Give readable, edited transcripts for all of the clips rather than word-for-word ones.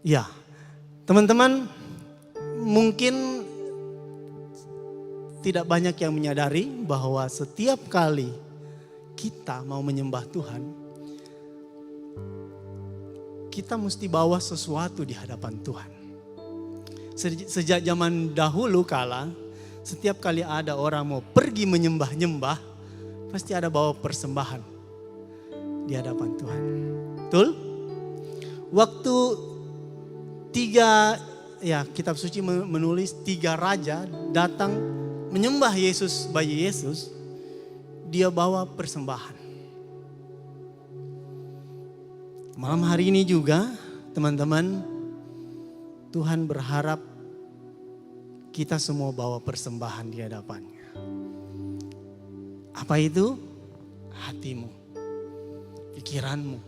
Ya, teman-teman mungkin tidak banyak yang menyadari bahwa setiap kali kita mau menyembah Tuhan, kita mesti bawa sesuatu di hadapan Tuhan. Sejak zaman dahulu kala, setiap kali ada orang mau pergi menyembah-nyembah, pasti ada bawa persembahan di hadapan Tuhan. Betul? Waktu kitab suci menulis 3 raja datang menyembah Yesus, bayi Yesus, dia bawa persembahan. Malam hari ini juga teman-teman, Tuhan berharap kita semua bawa persembahan di hadapannya. Apa itu? Hatimu, pikiranmu,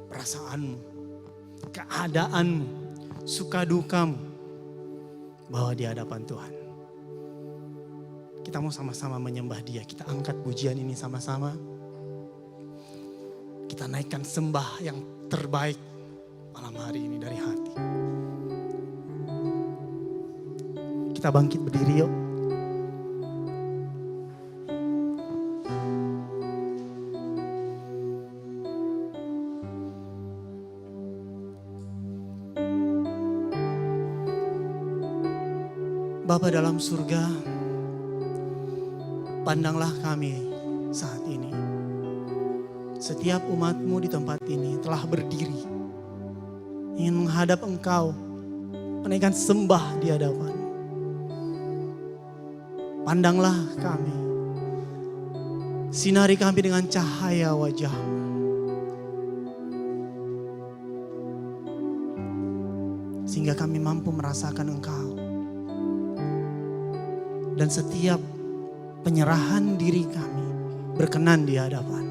perasaanmu, keadaanmu, suka dukamu, bawa di hadapan Tuhan. Kita mau sama-sama menyembah Dia. Kita angkat pujian ini sama-sama. Kita naikkan sembah yang terbaik malam hari ini dari hati. Kita bangkit berdiri yuk. Bapa dalam surga, pandanglah kami saat ini. Setiap umat-Mu di tempat ini telah berdiri, ingin menghadap Engkau, menaikkan sembah di hadapan. Pandanglah kami, sinari kami dengan cahaya wajah-Mu. Sehingga kami mampu merasakan Engkau. Dan setiap penyerahan diri kami berkenan di hadapan.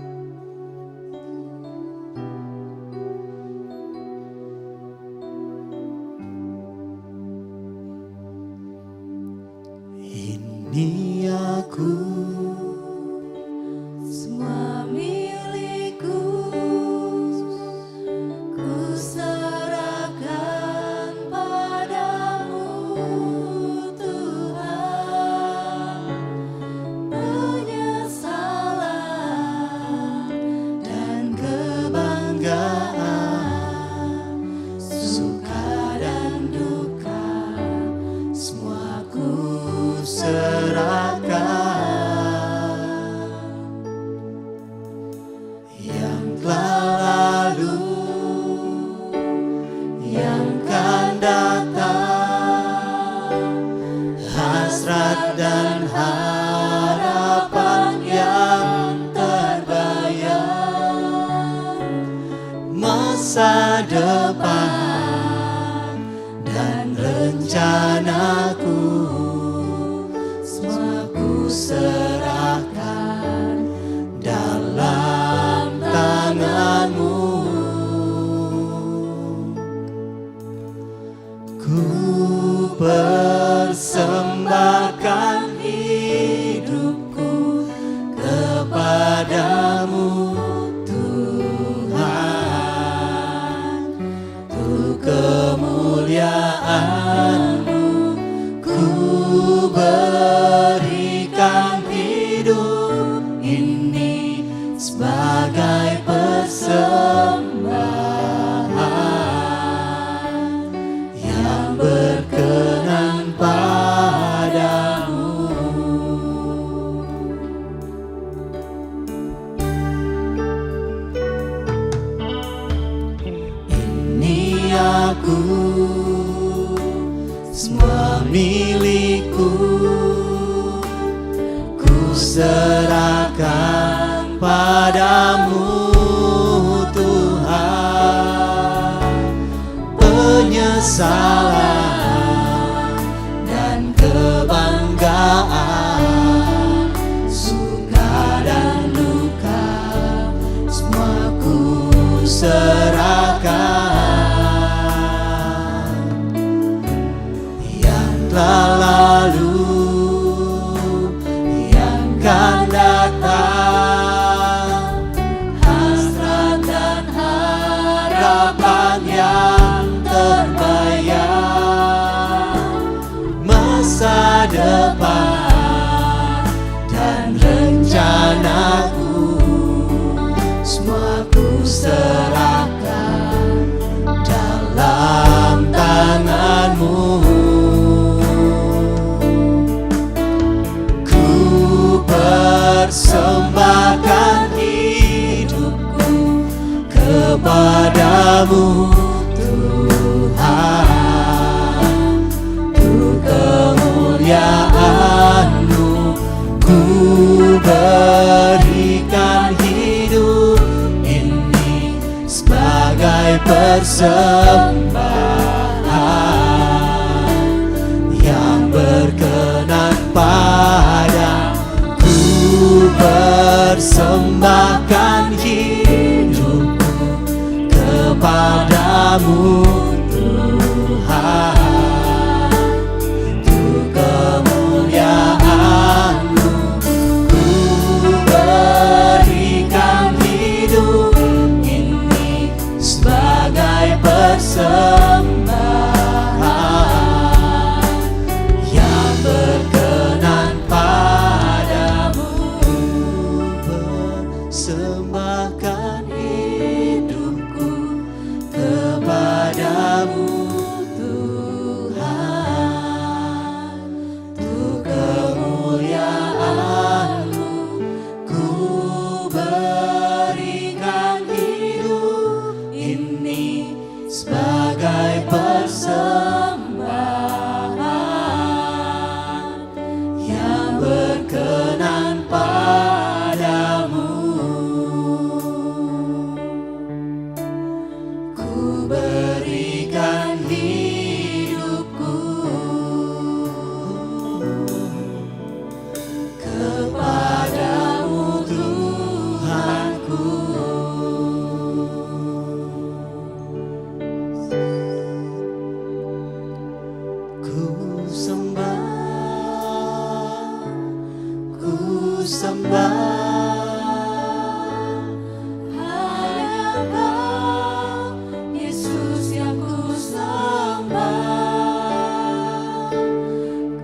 Ini aku, semua milikku, ku serahkan padamu Tuhan. Penyesalan dan kebanggaan, suka dan duka, semua ku serahkan. Yang telah lalu, yang akan datang, hasrat dan harapan yang terbayang, masa depan dan rencanaku, semua ku serahkan dalam tangan-Mu. Ku persembahkan hidupku kepadamu Tuhan, untuk kemuliaan-Mu ku berikan hidup ini sebagai persembahan yang berkenan padamu. Ini aku, semua milikku, ku serahkan padamu Tuhan. Penyesalan dan kebanggaan, suka dan duka, semua ku serahkan. Yang telah lalu, yang akan datang, hasrat dan harapan yang terbayang, berikan hidup ini sebagai persembahan yang berkenan padamu. Ku persembahkan hidupku kepadamu Tuhan, untuk kemuliaan-Mu. Ku berikan hidup ini sebagai persembahan yang berkenan padamu. Persembahkan hidupku kepadamu Tuhan, untuk kemuliaan-Mu. Ku berikan hidup ini sebagai persembahan yang berkenan padamu. Ku berikan hidupku kepadamu Tuhanku. Ku sembah, ku sembah, hanya Kau, Yesus yang ku sembah.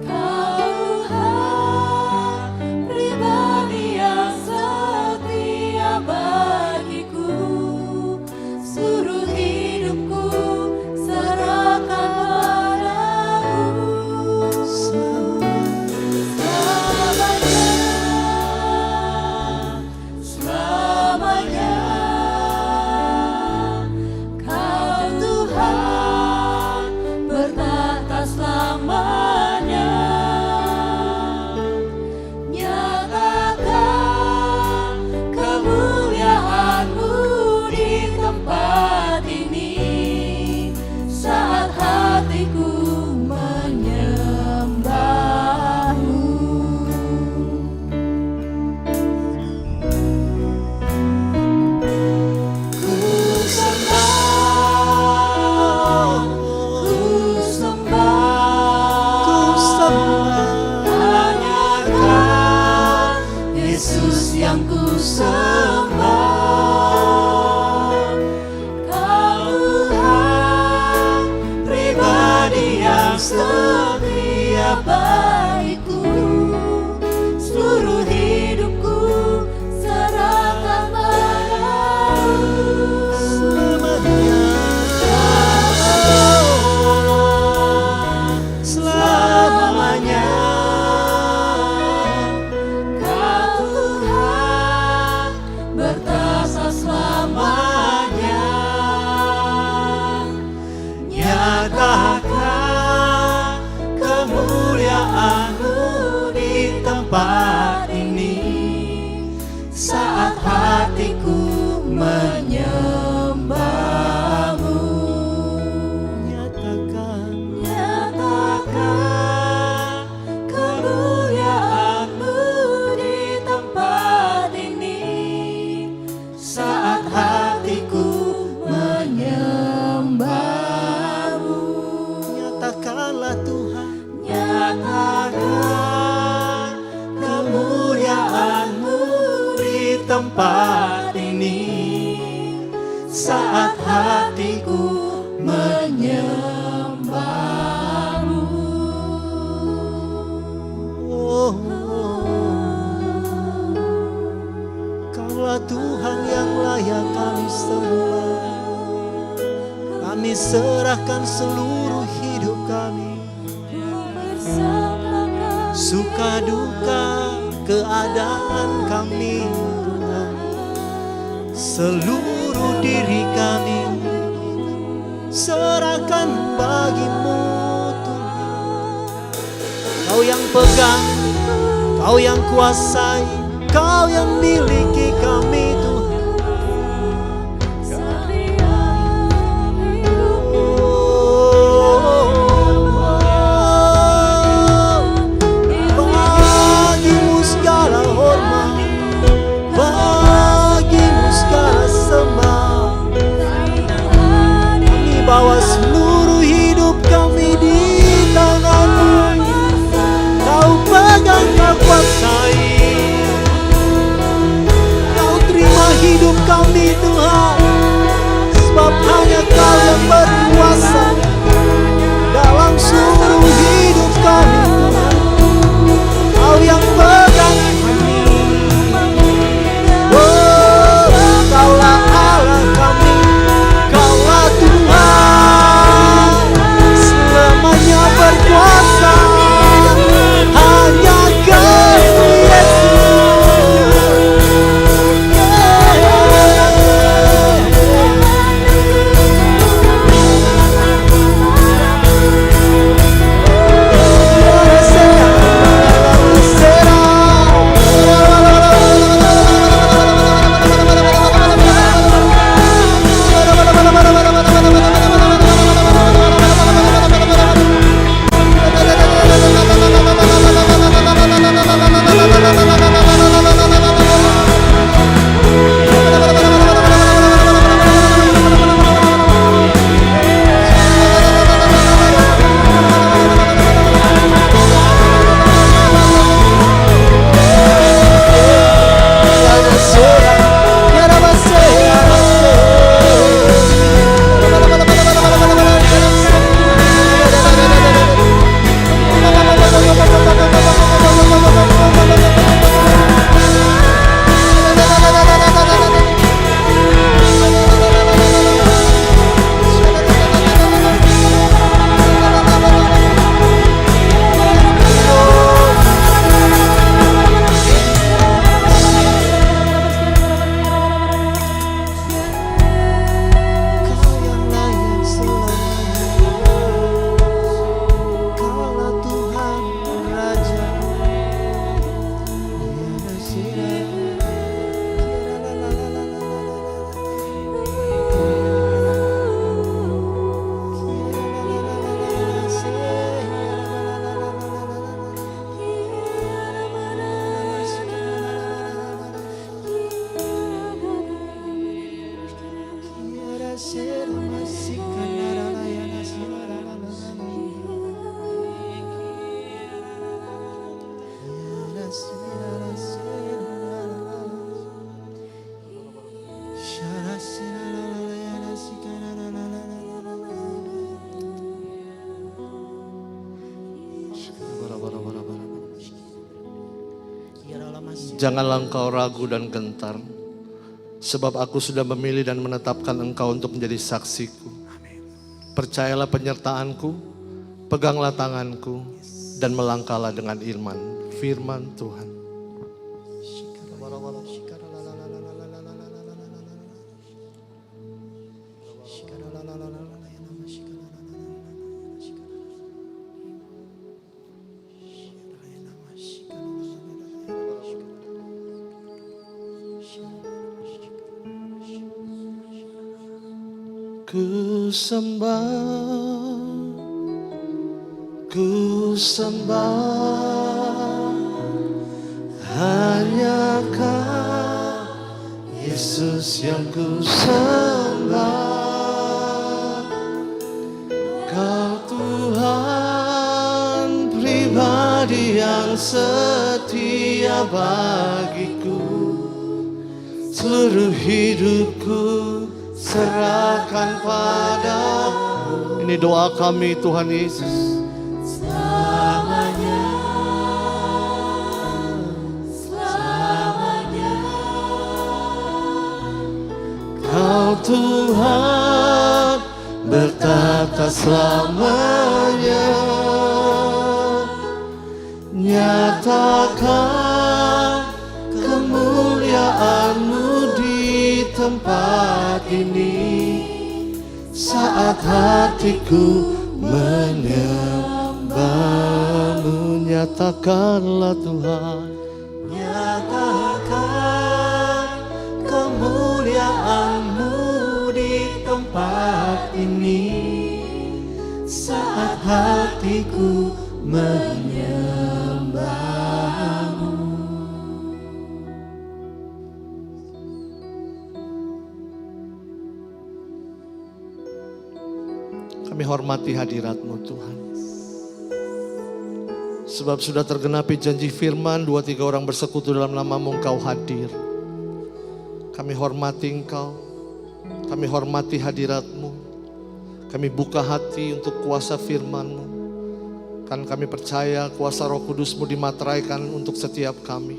Kau Tuhan, pribadi yang setia bagiku. Seluruh hidupku serahkan padamu. Selamanya, Kau Tuhan bertahta selamanya. Nyatakan kemuliaan-Mu di tempat ini saat hatiku menyembah-Mu. Ku sembah, ku sembah, ku sembah, hanya Kau, Yesus yang ku sembah. Kau Tuhan, pribadi yang setia bagiku. Seluruh hidupku serahkan padamu. Selamanya, Kau Tuhan bertahta selamanya. Nyatakan kemuliaan-Mu di tempat ini saat hatiku menyembah-Mu. Nyatakan kemuliaan-Mu di tempat ini saat hatiku menyembah-Mu. Nyatakanlah Tuhan, nyatakan kemuliaan-Mu di tempat ini saat hatiku menyembah-Mu. Oh, Kaulah Tuhan yang layak kami sembah. Kami serahkan seluruh hidup kami, suka duka keadaan kami, Tuhan. Seluruh diri kami serahkan bagi-Mu, Tuhan. Kau yang pegang, Kau yang kuasai, Kau yang miliki kami Tuhan. Bagimu segala hormat, bagimu segala sembah. Kami bawa seluruh hidup kami di tangan-Mu. Kau pegang, Kau kuasai. Kau terima hidup kami Tuhan, sebab hanya Kau yang berkuasa dalam seluruh hidup kami Tuhan. Kau yang pegang kami. Oh, Kaulah Allah kami, Kaulah Tuhan, selamanya berkuasa. Hanya Kau Janganlah engkau ragu dan gentar, sebab aku sudah memilih dan menetapkan engkau untuk menjadi saksiku. Percayalah penyertaanku, peganglah tanganku, dan melangkahlah dengan iman. Firman Tuhan. Ku sembah, hanya Kau Yesus yang ku sembah. Kau Tuhan pribadi yang setia bagiku. Seluruh hidupku serahkan padamu. Ini doa kami Tuhan Yesus. Selamanya, selamanya. Kau Tuhan bertata selamanya. Nyatakan kemuliaan-Mu di tempat ini. Saat hatiku menyembah-Mu, nyatakanlah Tuhan, Nyatakan datangmu di tempat ini saat hatiku menyembahmu. Kami hormati hadirat-Mu Tuhan. Sebab sudah tergenapi janji firman, 2-3 orang bersekutu dalam nama-Mu, Engkau hadir. Kami hormati Engkau, kami hormati hadirat-Mu. Kami buka hati untuk kuasa firman-Mu. Kan kami percaya kuasa Roh Kudus-Mu dimateraikan untuk setiap kami.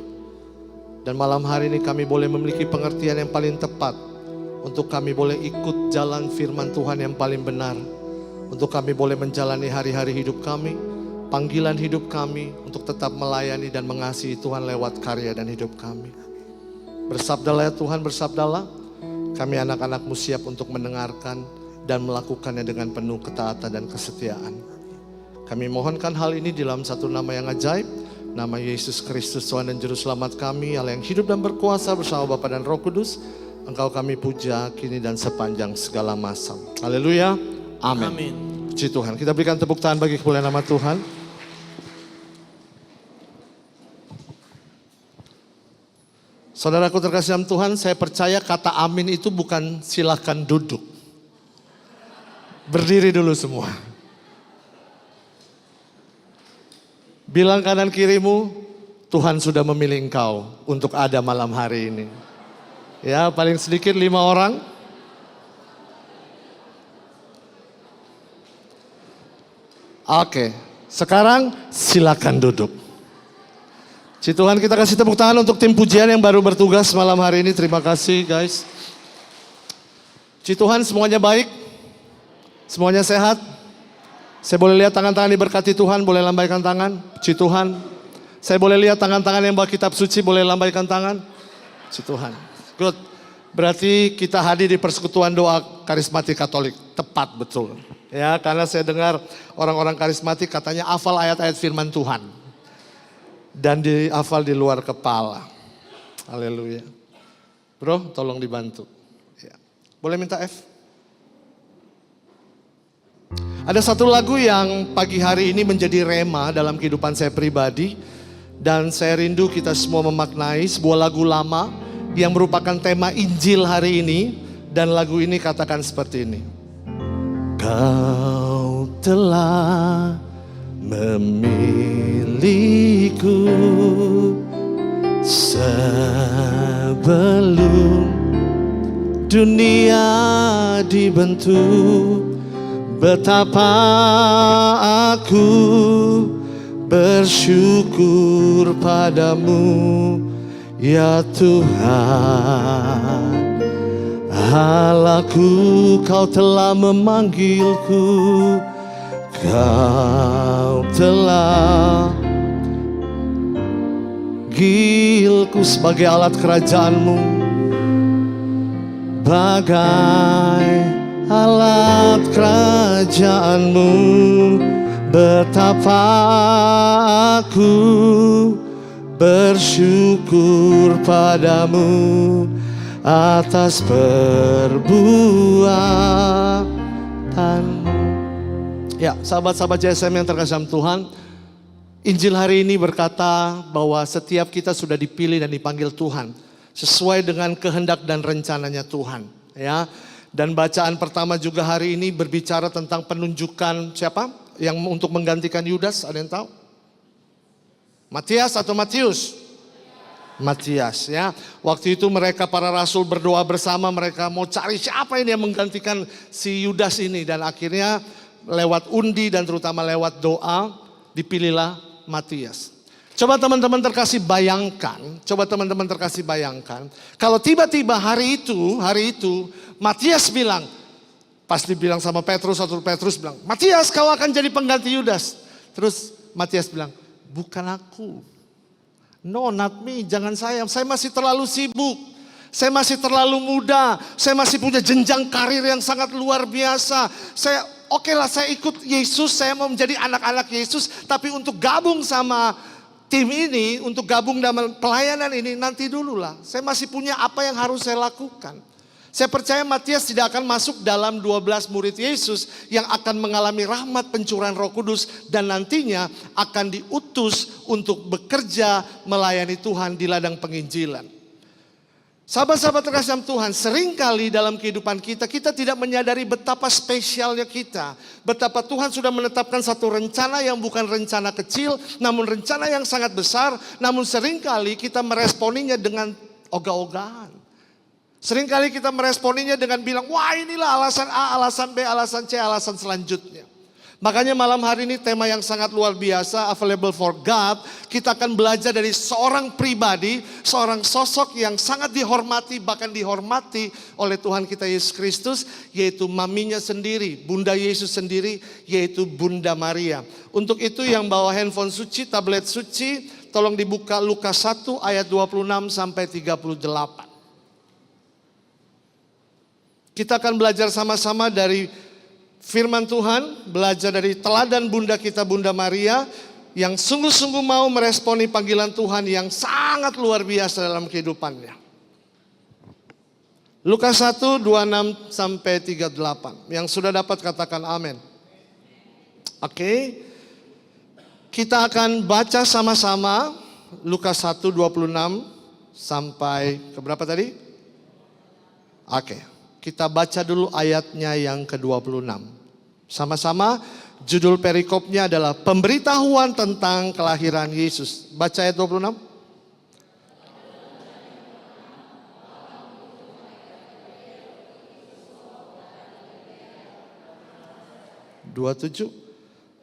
Dan malam hari ini kami boleh memiliki pengertian yang paling tepat. Untuk kami boleh ikut jalan firman Tuhan yang paling benar. Untuk kami boleh menjalani hari-hari hidup kami, panggilan hidup kami untuk tetap melayani dan mengasihi Tuhan lewat karya dan hidup kami. Bersabdalah ya Tuhan, bersabdalah. Kami anak-anak-Mu siap untuk mendengarkan dan melakukannya dengan penuh ketaatan dan kesetiaan. Kami mohonkan hal ini di dalam satu nama yang ajaib, nama Yesus Kristus Tuhan dan Juru Selamat kami, Allah yang hidup dan berkuasa bersama Bapa dan Roh Kudus. Engkau kami puja kini dan sepanjang segala masa. Haleluya. Amin. Amin. Puji Tuhan. Kita berikan tepuk tangan bagi kemuliaan nama Tuhan. Saudaraku terkasih dalam Tuhan, saya percaya kata amin itu bukan silakan duduk. Berdiri dulu semua. Bilang kanan kirimu, Tuhan sudah memilih engkau untuk ada malam hari ini. Ya, paling sedikit 5 orang. Oke, sekarang silakan duduk. Puji Tuhan, kita kasih tepuk tangan untuk tim pujian yang baru bertugas malam hari ini. Terima kasih guys. Puji Tuhan, semuanya baik? Semuanya sehat? Saya boleh lihat tangan-tangan diberkati Tuhan, boleh lambaikan tangan. Puji Tuhan. Saya boleh lihat tangan-tangan yang bawa kitab suci, boleh lambaikan tangan. Puji Tuhan. Good. Berarti kita hadir di persekutuan doa karismatik Katolik. Tepat betul. Ya, karena saya dengar orang-orang karismatik katanya hafal ayat-ayat firman Tuhan. Dan dihafal di luar kepala. Haleluya. Bro, tolong dibantu. Ya. Boleh minta F? Ada satu lagu yang pagi hari ini menjadi rema dalam kehidupan saya pribadi. Dan saya rindu kita semua memaknai sebuah lagu lama yang merupakan tema Injil hari ini. Dan lagu ini katakan seperti ini. Kau telah memilihku sebelum dunia dibentuk. Betapa aku bersyukur padamu ya Tuhan. Allahku, Kau telah memanggilku, Kau telah gilku sebagai alat kerajaan-Mu, bagai alat kerajaan-Mu. Betapa aku bersyukur padamu atas perbuatanmu. Ya, sahabat-sahabat JSM yang terkasih dalam Tuhan, Injil hari ini berkata bahwa setiap kita sudah dipilih dan dipanggil Tuhan sesuai dengan kehendak dan rencananya Tuhan. Ya, dan bacaan pertama juga hari ini berbicara tentang penunjukan siapa yang untuk menggantikan Yudas. Ada yang tahu? Matias atau Matius? Matias ya. Waktu itu mereka para rasul berdoa bersama, mereka mau cari siapa ini yang menggantikan si Yudas ini. Dan akhirnya lewat undi dan terutama lewat doa dipilihlah Matias. Coba teman-teman terkasih bayangkan, kalau tiba-tiba hari itu Matias bilang, pas dibilang sama Petrus, atau Petrus bilang, Matias kau akan jadi pengganti Yudas. Terus Matias bilang, bukan aku. No, not me, jangan saya masih terlalu sibuk, saya masih terlalu muda, saya masih punya jenjang karir yang sangat luar biasa. Oke lah, saya ikut Yesus, saya mau menjadi anak-anak Yesus, tapi untuk gabung sama tim ini, untuk gabung dalam pelayanan ini, nanti dulu lah. Saya masih punya apa yang harus saya lakukan. Saya percaya Matias tidak akan masuk dalam 12 murid Yesus yang akan mengalami rahmat pencurahan Roh Kudus dan nantinya akan diutus untuk bekerja melayani Tuhan di ladang penginjilan. Sahabat-sahabat terkasih dalam Tuhan, seringkali dalam kehidupan kita, kita tidak menyadari betapa spesialnya kita. Betapa Tuhan sudah menetapkan satu rencana yang bukan rencana kecil, namun rencana yang sangat besar. Namun seringkali kita meresponinya dengan ogah-ogahan. Seringkali kita meresponinya dengan bilang, wah inilah alasan A, alasan B, alasan C, alasan selanjutnya. Makanya malam hari ini tema yang sangat luar biasa, Available for God. Kita akan belajar dari seorang pribadi, seorang sosok yang sangat dihormati, bahkan dihormati oleh Tuhan kita Yesus Kristus, yaitu maminya sendiri, Bunda Yesus sendiri, yaitu Bunda Maria. Untuk itu yang bawa handphone suci, tablet suci, tolong dibuka Lukas 1 ayat 26 sampai 38. Kita akan belajar sama-sama dari firman Tuhan, belajar dari teladan Bunda kita Bunda Maria yang sungguh-sungguh mau meresponi panggilan Tuhan yang sangat luar biasa dalam kehidupannya. Lukas 1, 26 sampai 38. Yang sudah dapat katakan amin. Oke. Kita akan baca sama-sama Lukas 1, 26 sampai ke berapa tadi? Oke. Kita baca dulu ayatnya yang ke-26. Sama-sama judul perikopnya adalah pemberitahuan tentang kelahiran Yesus. Baca ayat 26.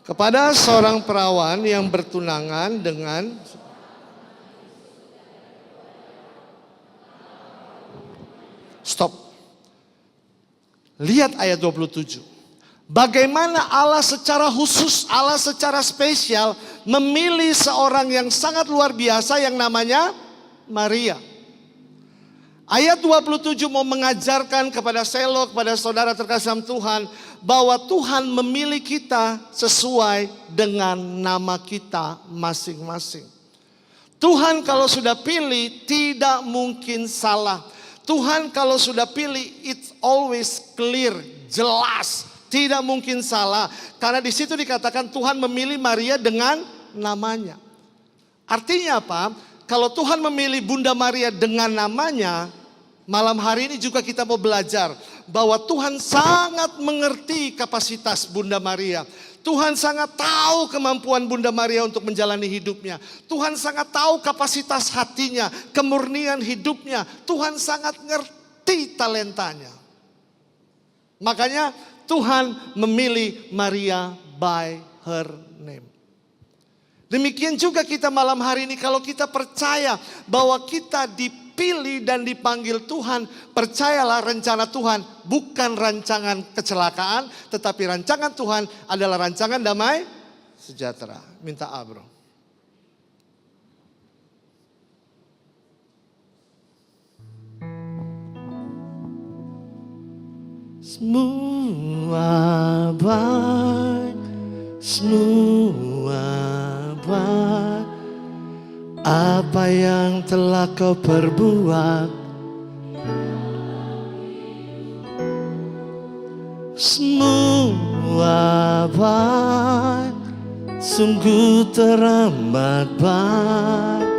Kepada seorang perawan yang bertunangan dengan Stop. Lihat ayat 27. Bagaimana Allah secara khusus, Allah secara spesial memilih seorang yang sangat luar biasa yang namanya Maria. Ayat 27 mau mengajarkan kepada Selo, kepada saudara terkasih dalam Tuhan, bahwa Tuhan memilih kita sesuai dengan nama kita masing-masing. Tuhan kalau sudah pilih tidak mungkin salah. Tuhan kalau sudah pilih, it's always clear, jelas, tidak mungkin salah. Karena di situ dikatakan Tuhan memilih Maria dengan namanya. Artinya apa? Kalau Tuhan memilih Bunda Maria dengan namanya, malam hari ini juga kita mau belajar bahwa Tuhan sangat mengerti kapasitas Bunda Maria. Tuhan sangat tahu kemampuan Bunda Maria untuk menjalani hidupnya. Tuhan sangat tahu kapasitas hatinya, kemurnian hidupnya. Tuhan sangat ngerti talentanya. Makanya Tuhan memilih Maria by her name. Demikian juga kita malam hari ini kalau kita percaya bahwa kita dipilih dan dipanggil Tuhan, percayalah rencana Tuhan bukan rancangan kecelakaan, tetapi rancangan Tuhan adalah rancangan damai sejahtera. Minta bro. Semua baik, semua baik, apa yang telah kau perbuat. Semua baik, sungguh teramat baik.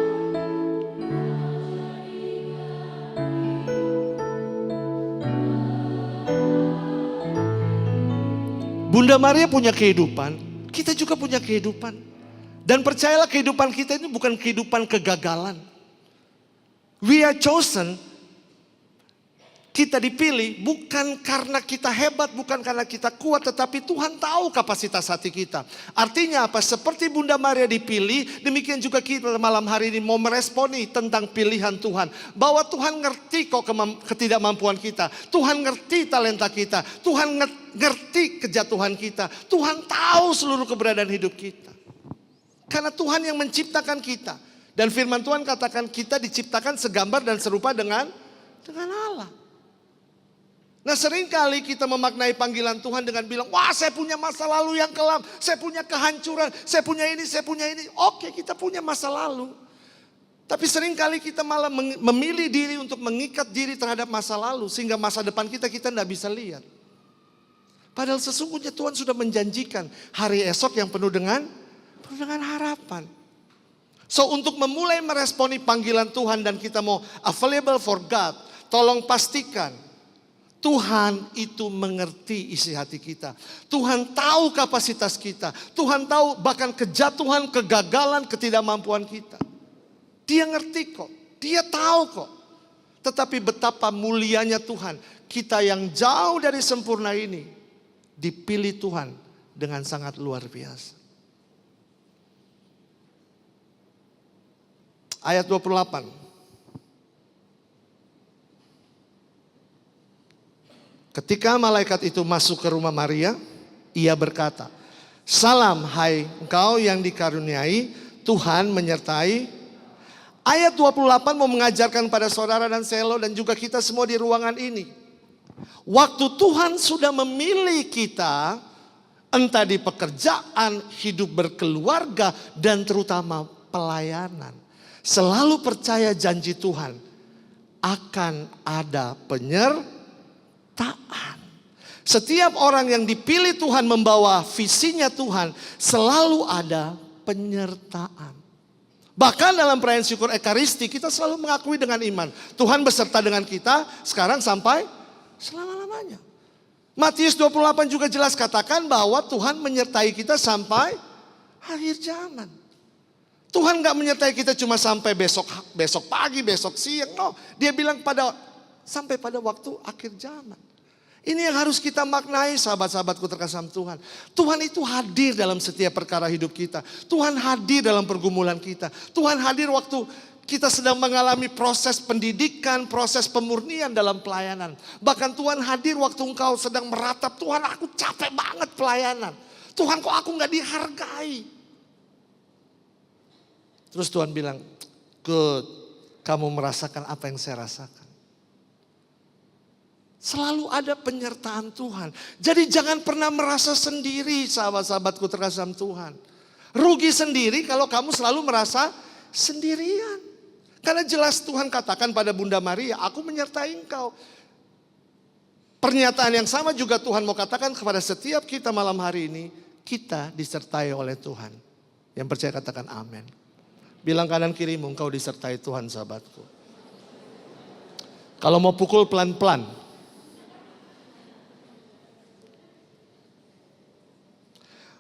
Bunda Maria punya kehidupan, kita juga punya kehidupan. Dan percayalah kehidupan kita ini bukan kehidupan kegagalan. We are chosen, kita dipilih bukan karena kita hebat, bukan karena kita kuat, tetapi Tuhan tahu kapasitas hati kita. Artinya apa? Seperti Bunda Maria dipilih, demikian juga kita malam hari ini mau meresponi tentang pilihan Tuhan. Bahwa Tuhan ngerti kok ketidakmampuan kita. Tuhan ngerti talenta kita. Tuhan ngerti kejatuhan kita. Tuhan tahu seluruh keberadaan hidup kita. Karena Tuhan yang menciptakan kita. Dan firman Tuhan katakan kita diciptakan segambar dan serupa dengan Allah. Nah seringkali kita memaknai panggilan Tuhan dengan bilang, wah saya punya masa lalu yang kelam, saya punya kehancuran, saya punya ini, saya punya ini. Oke, kita punya masa lalu. Tapi seringkali kita malah memilih diri untuk mengikat diri terhadap masa lalu. Sehingga masa depan kita tidak bisa lihat. Padahal sesungguhnya Tuhan sudah menjanjikan hari esok yang penuh dengan harapan. So untuk memulai meresponi panggilan Tuhan dan kita mau available for God. Tolong pastikan Tuhan itu mengerti isi hati kita. Tuhan tahu kapasitas kita. Tuhan tahu bahkan kejatuhan, kegagalan, ketidakmampuan kita. Dia ngerti kok, dia tahu kok. Tetapi betapa mulianya Tuhan. Kita yang jauh dari sempurna ini dipilih Tuhan dengan sangat luar biasa. Ayat 28. Ketika malaikat itu masuk ke rumah Maria, ia berkata, "Salam hai engkau yang dikaruniai, Tuhan menyertai." Ayat 28 mau mengajarkan pada saudara dan Selo dan juga kita semua di ruangan ini. Waktu Tuhan sudah memilih kita, entah di pekerjaan, hidup berkeluarga, dan terutama pelayanan. Selalu percaya janji Tuhan akan ada penyertaan. Setiap orang yang dipilih Tuhan membawa visinya Tuhan, selalu ada penyertaan. Bahkan dalam perayaan syukur Ekaristi kita selalu mengakui dengan iman. Tuhan beserta dengan kita sekarang sampai selama-lamanya. Matius 28 juga jelas katakan bahwa Tuhan menyertai kita sampai akhir zaman. Tuhan gak menyertai kita cuma sampai besok pagi, besok siang. No, dia bilang sampai pada waktu akhir zaman. Ini yang harus kita maknai sahabat-sahabatku terkasih Tuhan. Tuhan itu hadir dalam setiap perkara hidup kita. Tuhan hadir dalam pergumulan kita. Tuhan hadir waktu kita sedang mengalami proses pendidikan, proses pemurnian dalam pelayanan. Bahkan Tuhan hadir waktu engkau sedang meratap, Tuhan aku capek banget pelayanan. Tuhan kok aku gak dihargai. Terus Tuhan bilang, good, kamu merasakan apa yang saya rasakan. Selalu ada penyertaan Tuhan. Jadi jangan pernah merasa sendiri sahabat-sahabatku terkasih Tuhan. Rugi sendiri kalau kamu selalu merasa sendirian. Karena jelas Tuhan katakan pada Bunda Maria, aku menyertai engkau. Pernyataan yang sama juga Tuhan mau katakan kepada setiap kita malam hari ini. Kita disertai oleh Tuhan. Yang percaya katakan amin. Bilang kanan kirimu, engkau disertai Tuhan sahabatku. Kalau mau pukul pelan-pelan.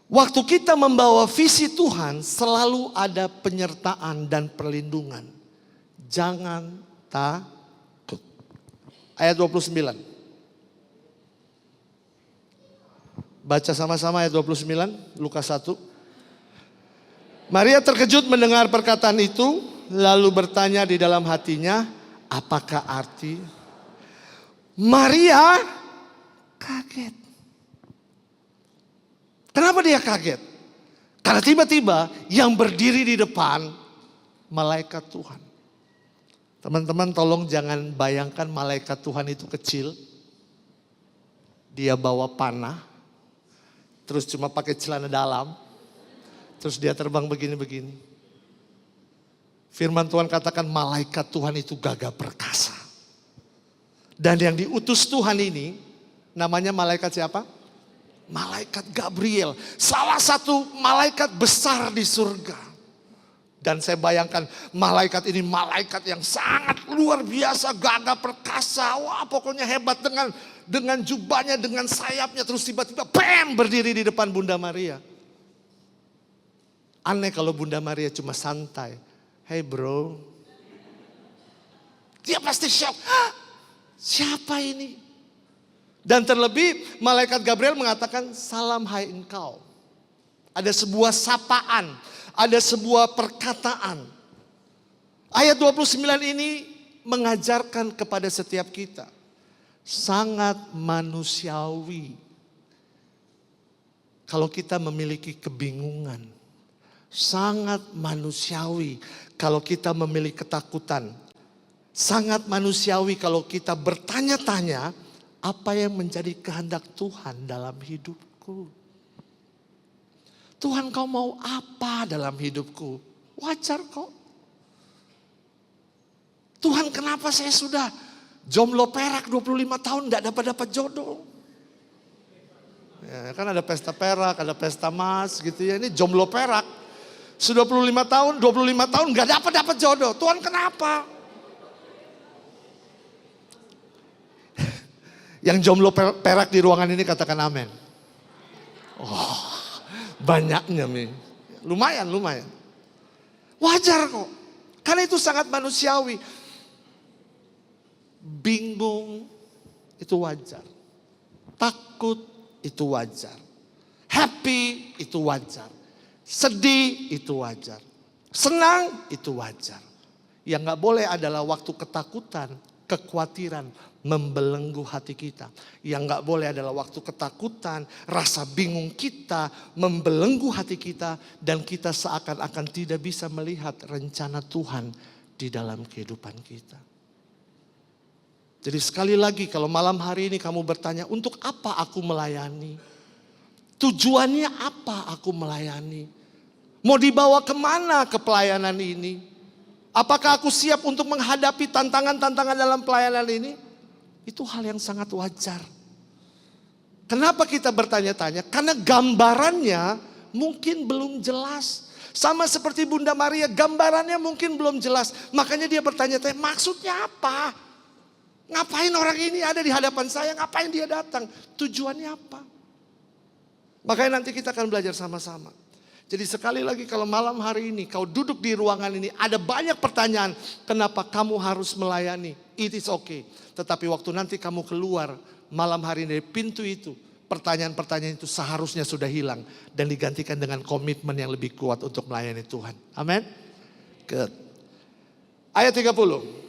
Waktu kita membawa visi Tuhan selalu ada penyertaan dan perlindungan. Jangan takut. Ayat 29. Baca sama-sama ayat 29, Lukas 1. Maria terkejut mendengar perkataan itu, lalu bertanya di dalam hatinya, apakah arti? Maria kaget. Kenapa dia kaget? Karena tiba-tiba yang berdiri di depan malaikat Tuhan. Teman-teman tolong jangan bayangkan malaikat Tuhan itu kecil. Dia bawa panah. Terus cuma pakai celana dalam. Terus dia terbang begini-begini. Firman Tuhan katakan malaikat Tuhan itu gagah perkasa. Dan yang diutus Tuhan ini namanya malaikat siapa? Malaikat Gabriel, salah satu malaikat besar di surga. Dan saya bayangkan malaikat ini malaikat yang sangat luar biasa, gagah perkasa. Wah pokoknya hebat dengan jubahnya, dengan sayapnya. Terus tiba-tiba bam berdiri di depan Bunda Maria. Aneh kalau Bunda Maria cuma santai. Hey bro. Dia pasti shock. Hah? Siapa ini? Dan terlebih malaikat Gabriel mengatakan salam hai engkau. Ada sebuah sapaan, ada sebuah perkataan. Ayat 29 ini mengajarkan kepada setiap kita. Sangat manusiawi. Kalau kita memiliki kebingungan. Sangat manusiawi kalau kita memiliki ketakutan. Sangat manusiawi kalau kita bertanya-tanya. Apa yang menjadi kehendak Tuhan dalam hidupku? Tuhan kau mau apa dalam hidupku? Wajar kok. Tuhan, kenapa saya sudah jomblo perak 25 tahun gak dapat jodoh? Ya, kan ada pesta perak, ada pesta emas gitu ya. Ini jomblo perak. Sudah 25 tahun gak dapat jodoh. Tuhan, kenapa? Yang jomblo perak di ruangan ini katakan amin. Oh, banyaknya nih. Lumayan. Wajar kok. Karena itu sangat manusiawi. Bingung itu wajar. Takut itu wajar. Happy itu wajar. Sedih itu wajar. Senang itu wajar. Yang gak boleh adalah waktu ketakutan, kekhawatiran membelenggu hati kita. Yang gak boleh adalah waktu ketakutan, rasa bingung kita membelenggu hati kita. Dan kita seakan-akan tidak bisa melihat rencana Tuhan di dalam kehidupan kita. Jadi sekali lagi kalau malam hari ini kamu bertanya, untuk apa aku melayani? Tujuannya apa aku melayani? Mau dibawa kemana ke pelayanan ini? Apakah aku siap untuk menghadapi tantangan-tantangan dalam pelayanan ini? Itu hal yang sangat wajar. Kenapa kita bertanya-tanya? Karena gambarannya mungkin belum jelas. Sama seperti Bunda Maria, gambarannya mungkin belum jelas. Makanya dia bertanya-tanya, maksudnya apa? Ngapain orang ini ada di hadapan saya? Ngapain dia datang? Tujuannya apa? Makanya nanti kita akan belajar sama-sama. Jadi sekali lagi kalau malam hari ini kau duduk di ruangan ini, ada banyak pertanyaan. Kenapa kamu harus melayani? It is okay. Tetapi waktu nanti kamu keluar malam hari ini dari pintu itu, pertanyaan-pertanyaan itu seharusnya sudah hilang. Dan digantikan dengan komitmen yang lebih kuat untuk melayani Tuhan. Amin. Good. Ayat 30.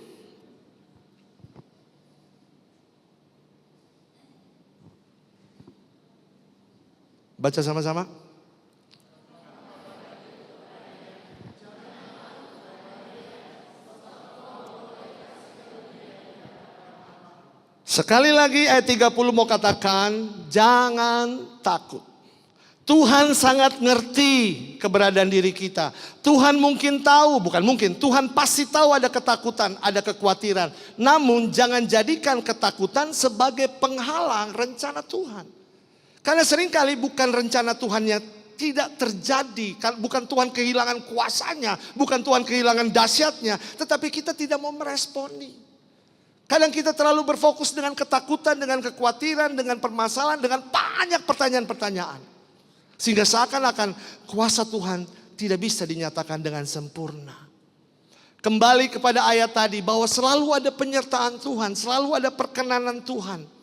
Baca sama-sama. Sekali lagi ayat 30 mau katakan, jangan takut. Tuhan sangat ngerti keberadaan diri kita. Tuhan mungkin tahu, bukan mungkin, Tuhan pasti tahu ada ketakutan, ada kekhawatiran. Namun jangan jadikan ketakutan sebagai penghalang rencana Tuhan. Karena seringkali bukan rencana Tuhan yang tidak terjadi. Bukan Tuhan kehilangan kuasanya. Bukan Tuhan kehilangan dahsyatnya. Tetapi kita tidak mau meresponi. Kadang kita terlalu berfokus dengan ketakutan, dengan kekhawatiran, dengan permasalahan, dengan banyak pertanyaan-pertanyaan. Sehingga seakan-akan kuasa Tuhan tidak bisa dinyatakan dengan sempurna. Kembali kepada ayat tadi bahwa selalu ada penyertaan Tuhan. Selalu ada perkenanan Tuhan.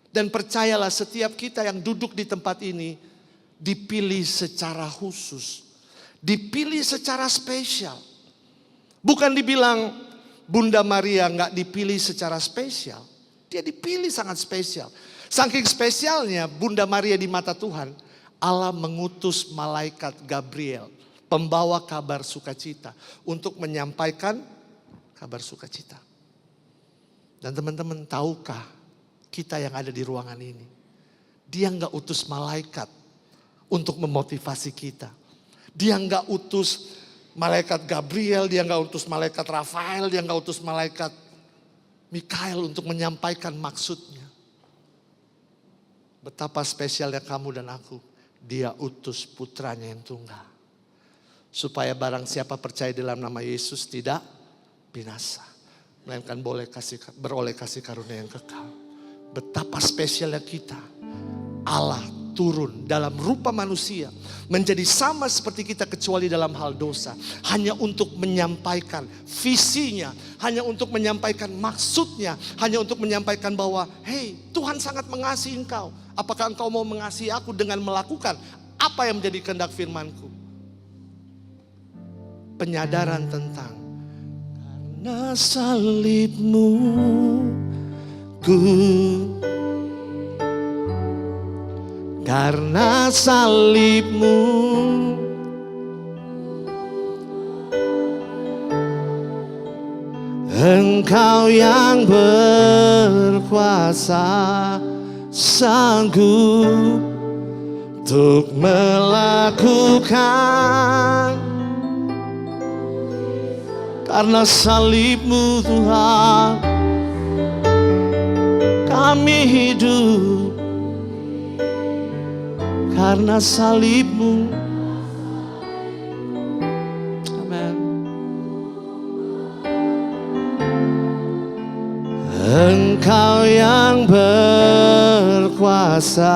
Dan percayalah setiap kita yang duduk di tempat ini dipilih secara khusus. Dipilih secara spesial. Bukan dibilang Bunda Maria nggak dipilih secara spesial. Dia dipilih sangat spesial. Saking spesialnya Bunda Maria di mata Tuhan, Allah mengutus malaikat Gabriel, pembawa kabar sukacita, untuk menyampaikan kabar sukacita. Dan teman-teman tahukah, kita yang ada di ruangan ini, dia nggak utus malaikat untuk memotivasi kita. Dia nggak utus malaikat Gabriel, dia nggak utus malaikat Rafael, dia nggak utus malaikat Mikael untuk menyampaikan maksudnya. Betapa spesialnya kamu dan aku. Dia utus putranya yang tunggal. Supaya barang siapa percaya dalam nama Yesus tidak binasa. Melainkan beroleh kasih karunia yang kekal. Betapa spesialnya kita. Allah turun dalam rupa manusia. Menjadi sama seperti kita kecuali dalam hal dosa. Hanya untuk menyampaikan visinya. Hanya untuk menyampaikan maksudnya. Hanya untuk menyampaikan bahwa hey, Tuhan sangat mengasihi engkau. Apakah engkau mau mengasihi aku dengan melakukan apa yang menjadi kehendak firman-Ku? Penyadaran tentang karena salibmu ku, karena salibmu engkau yang berkuasa, sanggup untuk melakukan Karena salib-Mu Tuhan, kami hidup. Karena salib-Mu. Amen. Engkau yang berkuasa,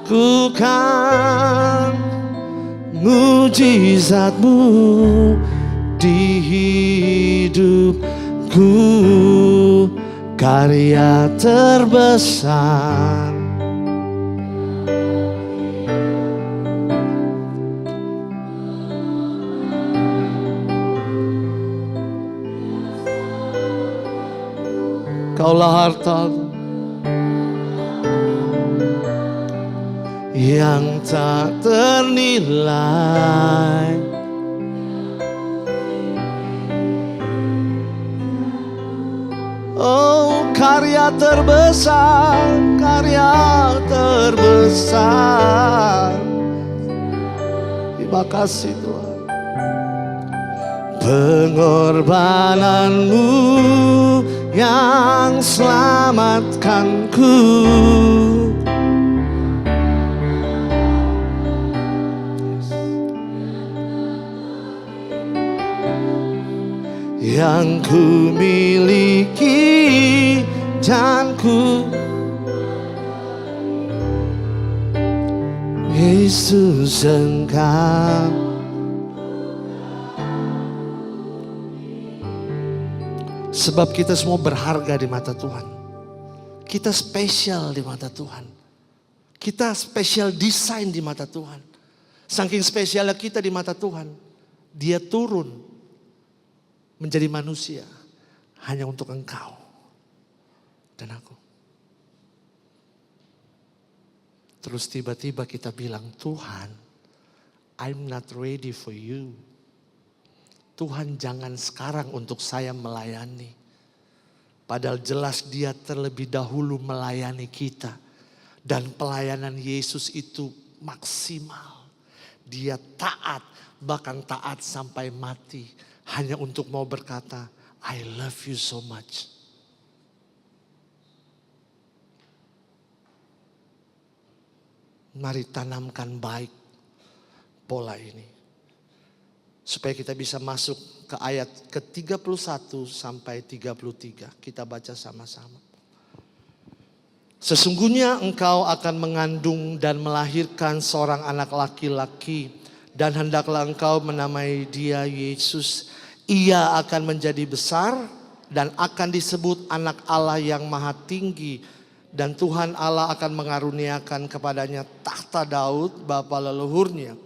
lakukan mujizat-Mu di hidupku, karya terbesar. Kaulah harta yang tak ternilai, oh karya terbesar, karya terbesar. Terima kasih Tuhan. Pengorbanan-Mu yang selamatkanku, yang ku miliki dan ku, Yesus Engkau. Sebab kita semua berharga di mata Tuhan. Kita spesial di mata Tuhan. Kita spesial desain di mata Tuhan. Saking spesialnya kita di mata Tuhan, Dia turun menjadi manusia hanya untuk engkau dan aku. Terus tiba-tiba kita bilang, Tuhan, I'm not ready for you. Tuhan, jangan sekarang untuk saya melayani. Padahal jelas Dia terlebih dahulu melayani kita. Dan pelayanan Yesus itu maksimal. Dia taat, bahkan taat sampai mati. Hanya untuk mau berkata, I love you so much. Mari tanamkan baik pola ini. Supaya kita bisa masuk ke ayat ke-31 sampai 33. Kita baca sama-sama. Sesungguhnya engkau akan mengandung dan melahirkan seorang anak laki-laki. Dan hendaklah engkau menamai dia Yesus. Ia akan menjadi besar dan akan disebut anak Allah yang maha tinggi. Dan Tuhan Allah akan mengaruniakan kepadanya tahta Daud bapa leluhurnya.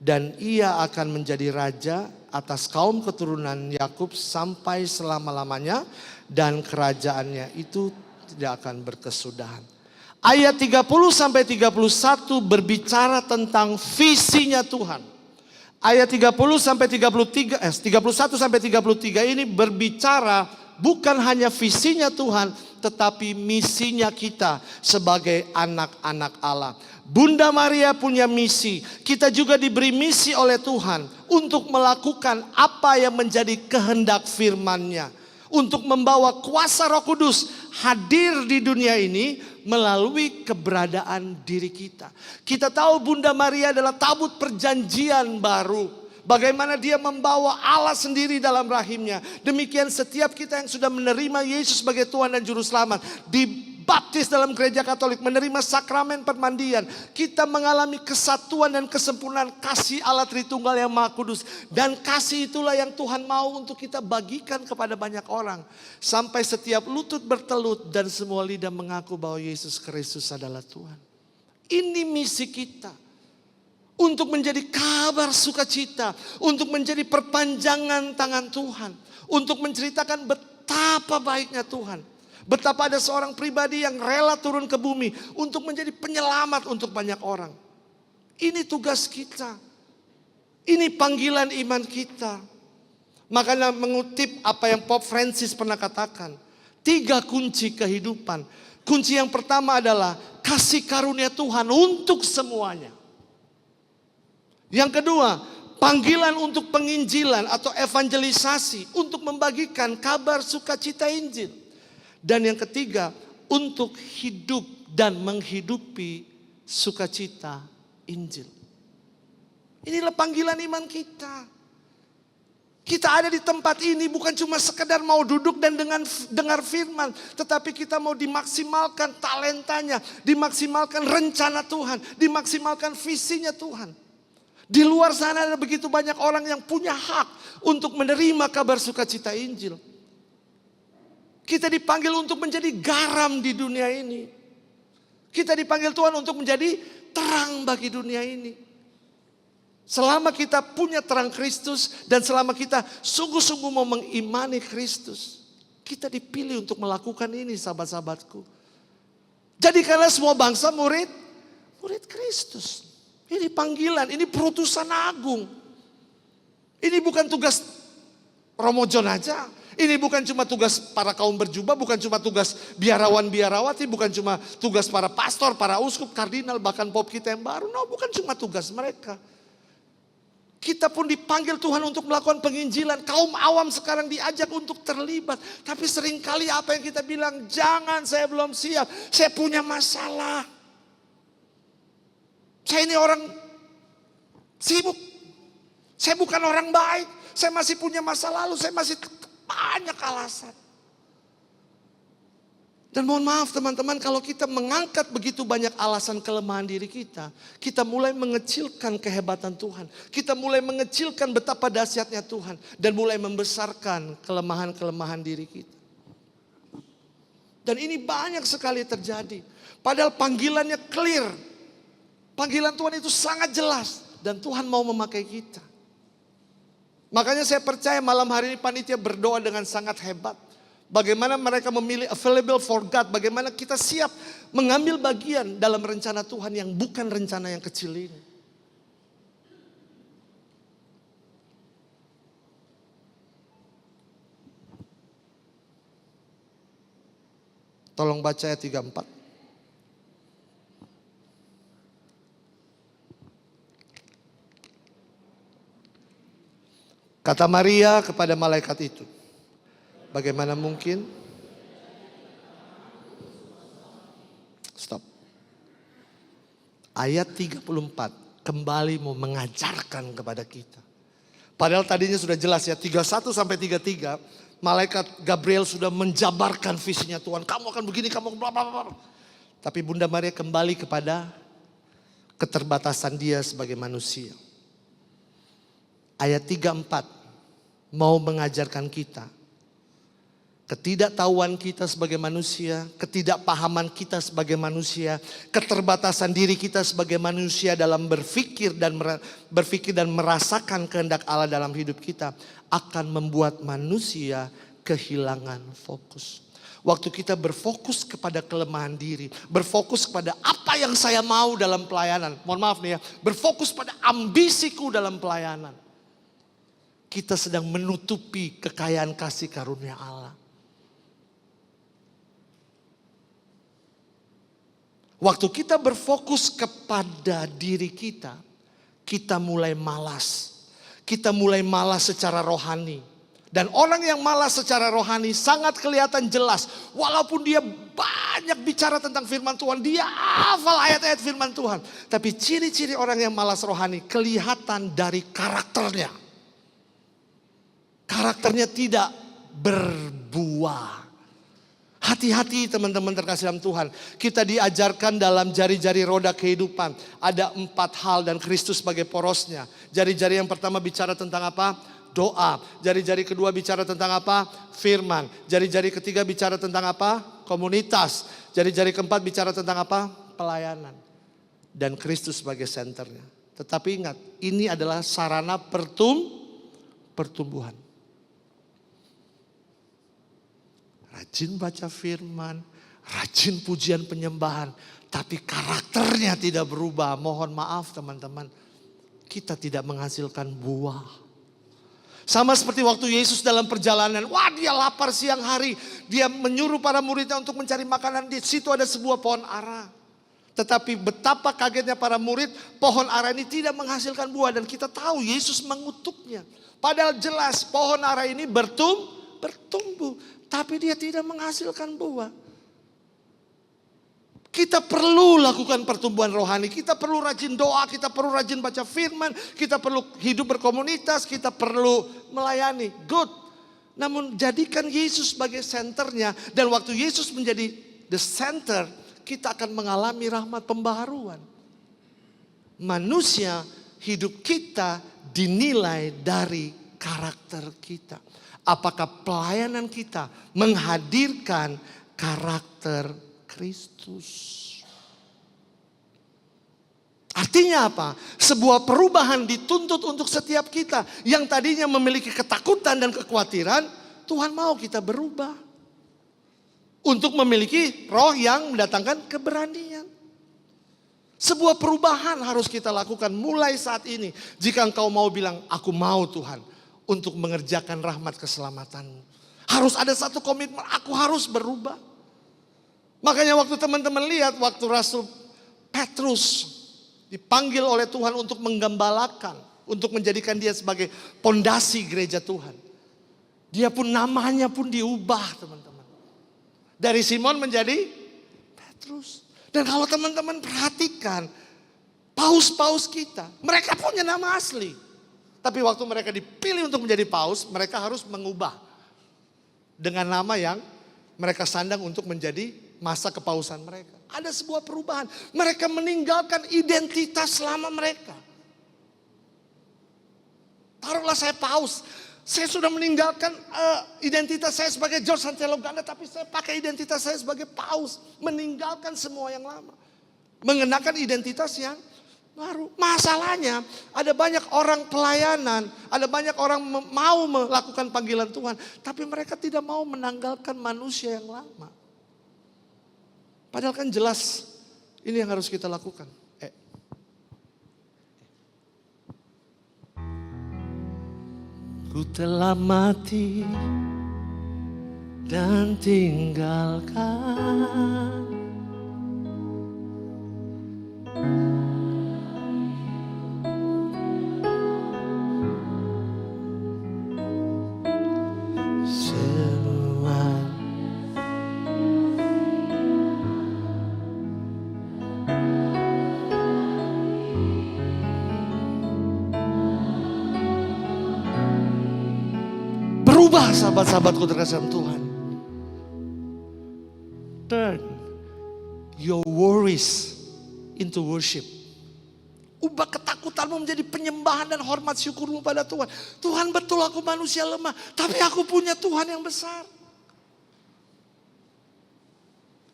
Dan ia akan menjadi raja atas kaum keturunan Yakub sampai selama-lamanya. Dan kerajaannya itu tidak akan berkesudahan. Ayat 30 sampai 31 berbicara tentang visinya Tuhan. Ayat 30 sampai 31 sampai 33 ini berbicara bukan hanya visinya Tuhan, tetapi misinya kita sebagai anak-anak Allah. Bunda Maria punya misi, kita juga diberi misi oleh Tuhan untuk melakukan apa yang menjadi kehendak firman-Nya. Untuk membawa kuasa Roh Kudus hadir di dunia ini melalui keberadaan diri kita. Kita tahu Bunda Maria adalah tabut perjanjian baru. Bagaimana dia membawa Allah sendiri dalam rahimnya. Demikian setiap kita yang sudah menerima Yesus sebagai Tuhan dan Juru Selamat. Dibaptis dalam gereja Katolik, menerima sakramen permandian. Kita mengalami kesatuan dan kesempurnaan kasih Allah Tritunggal yang Maha Kudus. Dan kasih itulah yang Tuhan mau untuk kita bagikan kepada banyak orang. Sampai setiap lutut bertelut dan semua lidah mengaku bahwa Yesus Kristus adalah Tuhan. Ini misi kita. Untuk menjadi kabar sukacita, untuk menjadi perpanjangan tangan Tuhan, untuk menceritakan betapa baiknya Tuhan, betapa ada seorang pribadi yang rela turun ke bumi untuk menjadi penyelamat untuk banyak orang. Ini tugas kita, ini panggilan iman kita. Makanya mengutip apa yang Pope Francis pernah katakan, 3 kunci kehidupan. Kunci yang pertama adalah kasih karunia Tuhan untuk semuanya. Yang kedua, panggilan untuk penginjilan atau evangelisasi, untuk membagikan kabar sukacita Injil. Dan yang ketiga, untuk hidup dan menghidupi sukacita Injil. Inilah panggilan iman kita. Kita ada di tempat ini bukan cuma sekedar mau duduk dan dengar firman. Tetapi kita mau dimaksimalkan talentanya. Dimaksimalkan rencana Tuhan. Dimaksimalkan visinya Tuhan. Di luar sana ada begitu banyak orang yang punya hak untuk menerima kabar sukacita Injil. Kita dipanggil untuk menjadi garam di dunia ini. Kita dipanggil Tuhan untuk menjadi terang bagi dunia ini. Selama kita punya terang Kristus dan selama kita sungguh-sungguh mau mengimani Kristus, kita dipilih untuk melakukan ini, sahabat-sahabatku. Jadikanlah semua bangsa murid Kristus. Ini panggilan, ini perutusan agung. Ini bukan tugas Romo John aja. Ini bukan cuma tugas para kaum berjubah, bukan cuma tugas biarawan-biarawati, bukan cuma tugas para pastor, para uskup, kardinal, bahkan pop kita yang baru. No, bukan cuma tugas mereka. Kita pun dipanggil Tuhan untuk melakukan penginjilan. Kaum awam sekarang diajak untuk terlibat. Tapi seringkali apa yang kita bilang, jangan, saya belum siap. Saya punya masalah. Saya ini orang sibuk. Saya bukan orang baik. Saya masih punya masa lalu. Saya masih banyak alasan. Dan mohon maaf teman-teman, kalau kita mengangkat begitu banyak alasan kelemahan diri kita mulai mengecilkan kehebatan Tuhan. Kita mulai mengecilkan betapa dahsyatnya Tuhan. Dan mulai membesarkan kelemahan-kelemahan diri kita. Dan ini banyak sekali terjadi. Padahal panggilannya clear. Panggilan Tuhan itu sangat jelas. Dan Tuhan mau memakai kita. Makanya saya percaya malam hari ini panitia berdoa dengan sangat hebat. Bagaimana mereka memilih available for God. Bagaimana kita siap mengambil bagian dalam rencana Tuhan yang bukan rencana yang kecil ini. Tolong baca ayat 34. Kata Maria kepada malaikat itu, bagaimana mungkin? Stop. Ayat 34 kembali mau mengajarkan kepada kita. Padahal tadinya sudah jelas ya, 31 sampai 33 malaikat Gabriel sudah menjabarkan visinya Tuhan. Kamu akan begini, kamu bla bla bla. Tapi Bunda Maria kembali kepada keterbatasan dia sebagai manusia. Ayat 34 mau mengajarkan kita. Ketidaktahuan kita sebagai manusia, ketidakpahaman kita sebagai manusia, keterbatasan diri kita sebagai manusia dalam berpikir dan merasakan kehendak Allah dalam hidup kita akan membuat manusia kehilangan fokus. Waktu kita berfokus kepada kelemahan diri, berfokus kepada apa yang saya mau dalam pelayanan. Mohon maaf nih ya, berfokus pada ambisiku dalam pelayanan. Kita sedang menutupi kekayaan kasih karunia Allah. Waktu kita berfokus kepada diri kita, kita mulai malas. Kita mulai malas secara rohani. Dan orang yang malas secara rohani sangat kelihatan jelas. Walaupun dia banyak bicara tentang firman Tuhan, dia hafal ayat-ayat firman Tuhan. Tapi ciri-ciri orang yang malas rohani kelihatan dari karakternya. Karakternya tidak berbuah. Hati-hati teman-teman terkasih dalam Tuhan. Kita diajarkan dalam jari-jari roda kehidupan. Ada 4 hal dan Kristus sebagai porosnya. Jari-jari yang pertama bicara tentang apa? Doa. Jari-jari kedua bicara tentang apa? Firman. Jari-jari ketiga bicara tentang apa? Komunitas. Jari-jari keempat bicara tentang apa? Pelayanan. Dan Kristus sebagai senternya. Tetapi ingat, ini adalah sarana pertumbuhan. Rajin baca firman, rajin pujian penyembahan, tapi karakternya tidak berubah. Mohon maaf teman-teman, kita tidak menghasilkan buah. Sama seperti waktu Yesus dalam perjalanan, dia lapar siang hari, dia menyuruh para muridnya untuk mencari makanan. Di situ ada sebuah pohon ara. Tetapi betapa kagetnya para murid, pohon ara ini tidak menghasilkan buah. Dan kita tahu Yesus mengutuknya. Padahal jelas pohon ara ini bertumbuh. Tapi dia tidak menghasilkan buah. Kita perlu lakukan pertumbuhan rohani. Kita perlu rajin doa, kita perlu rajin baca firman. Kita perlu hidup berkomunitas, kita perlu melayani. Good. Namun jadikan Yesus sebagai senternya. Dan waktu Yesus menjadi the center, kita akan mengalami rahmat pembaharuan. Manusia, hidup kita dinilai dari karakter kita. Apakah pelayanan kita menghadirkan karakter Kristus? Artinya apa? Sebuah perubahan dituntut untuk setiap kita. Yang tadinya memiliki ketakutan dan kekhawatiran, Tuhan mau kita berubah. Untuk memiliki roh yang mendatangkan keberanian. Sebuah perubahan harus kita lakukan mulai saat ini. Jika engkau mau bilang, aku mau Tuhan untuk mengerjakan rahmat keselamatanmu. Harus ada satu komitmen, aku harus berubah. Makanya waktu teman-teman lihat, waktu Rasul Petrus dipanggil oleh Tuhan untuk menggembalakan. Untuk menjadikan dia sebagai pondasi gereja Tuhan. Dia pun namanya pun diubah teman-teman. Dari Simon menjadi Petrus. Dan kalau teman-teman perhatikan, paus-paus kita, mereka punya nama asli. Tapi waktu mereka dipilih untuk menjadi paus, mereka harus mengubah. Dengan nama yang mereka sandang untuk menjadi masa kepausan mereka. Ada sebuah perubahan. Mereka meninggalkan identitas lama mereka. Taruhlah saya paus. Saya sudah meninggalkan identitas saya sebagai George Santelo Ganda, tapi saya pakai identitas saya sebagai paus. Meninggalkan semua yang lama. Mengenakan identitas yang baru. Masalahnya ada banyak orang pelayanan, ada banyak orang mau melakukan panggilan Tuhan, tapi mereka tidak mau menanggalkan manusia yang lama. Padahal kan jelas ini yang harus kita lakukan. Ku telah mati dan tinggalkan semua. Berubah sahabat-sahabatku terkasih dalam Tuhan. Turn your worries into worship. Ubah ketakutanmu menjadi penyembahan dan hormat syukurmu pada Tuhan. Tuhan, betul aku manusia lemah, tapi aku punya Tuhan yang besar.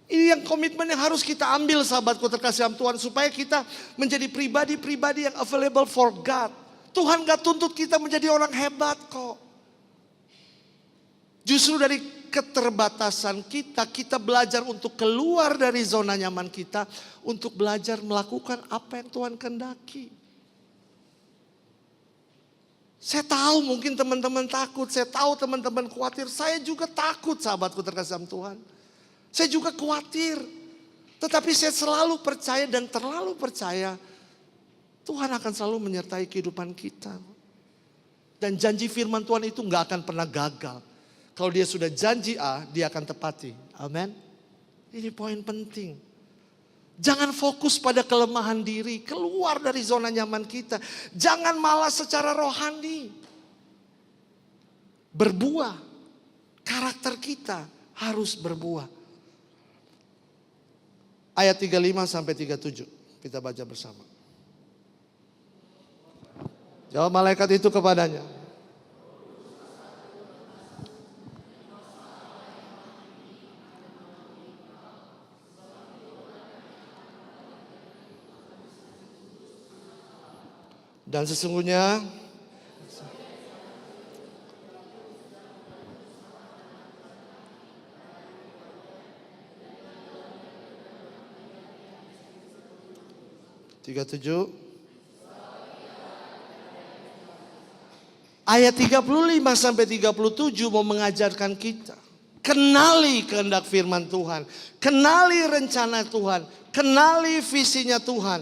Ini yang komitmen yang harus kita ambil sahabatku terkasih dalam Tuhan. Supaya kita menjadi pribadi-pribadi yang available for God. Tuhan gak tuntut kita menjadi orang hebat kok. Justru dari keterbatasan kita, kita belajar untuk keluar dari zona nyaman kita. Untuk belajar melakukan apa yang Tuhan kehendaki. Saya tahu mungkin teman-teman takut, saya tahu teman-teman khawatir. Saya juga takut sahabatku terkasih dalam Tuhan. Saya juga khawatir. Tetapi saya selalu percaya dan terlalu percaya. Tuhan akan selalu menyertai kehidupan kita. Dan janji firman Tuhan itu gak akan pernah gagal. Kalau dia sudah janji A, dia akan tepati. Amin. Ini poin penting. Jangan fokus pada kelemahan diri. Keluar dari zona nyaman kita. Jangan malah secara rohani. Berbuah. Karakter kita harus berbuah. Ayat 35 sampai 37. Kita baca bersama. Jawab malaikat itu kepadanya. Dan sesungguhnya ayat 35 sampai 37 mau mengajarkan kita. Kenali kehendak firman Tuhan. Kenali rencana Tuhan. Kenali visinya Tuhan.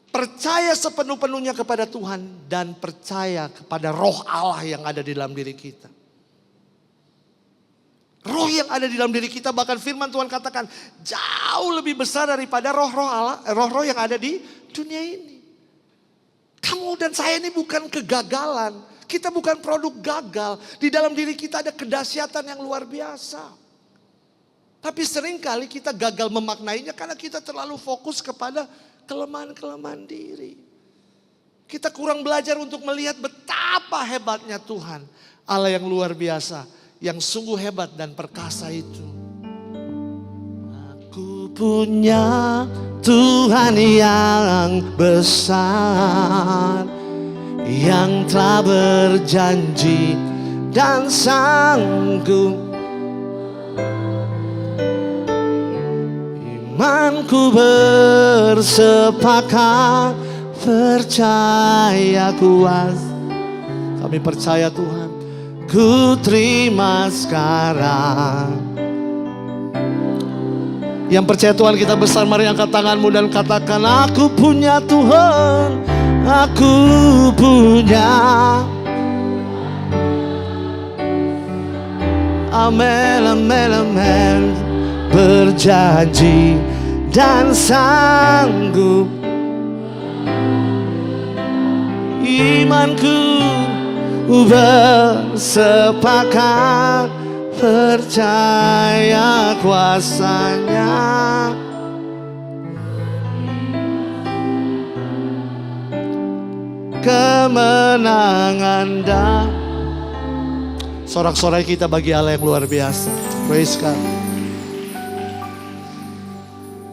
Percaya sepenuh-penuhnya kepada Tuhan. Dan percaya kepada roh Allah yang ada di dalam diri kita. Roh yang ada di dalam diri kita, bahkan firman Tuhan katakan jauh lebih besar daripada roh-roh Allah, roh-roh yang ada di dunia ini. Kamu dan saya ini bukan kegagalan. Kita bukan produk gagal. Di dalam diri kita ada kedahsyatan yang luar biasa. Tapi seringkali kita gagal memaknainya karena kita terlalu fokus kepada kelemahan-kelemahan diri. Kita kurang belajar untuk melihat betapa hebatnya Tuhan. Allah yang luar biasa, yang sungguh hebat dan perkasa itu. Aku punya Tuhan yang besar, yang telah berjanji dan sanggup. Imanku bersepakat, percaya kuat. Kami percaya Tuhan, ku terima sekarang. Yang percaya Tuhan kita besar, mari angkat tanganmu dan katakan, aku punya Tuhan, aku punya. Amin, amin, amin. Berjanji dan sanggup. Imanku bersepakat, percaya kuasanya. Kemenangan dan sorak-sorai kita bagi Allah yang luar biasa. Praise God.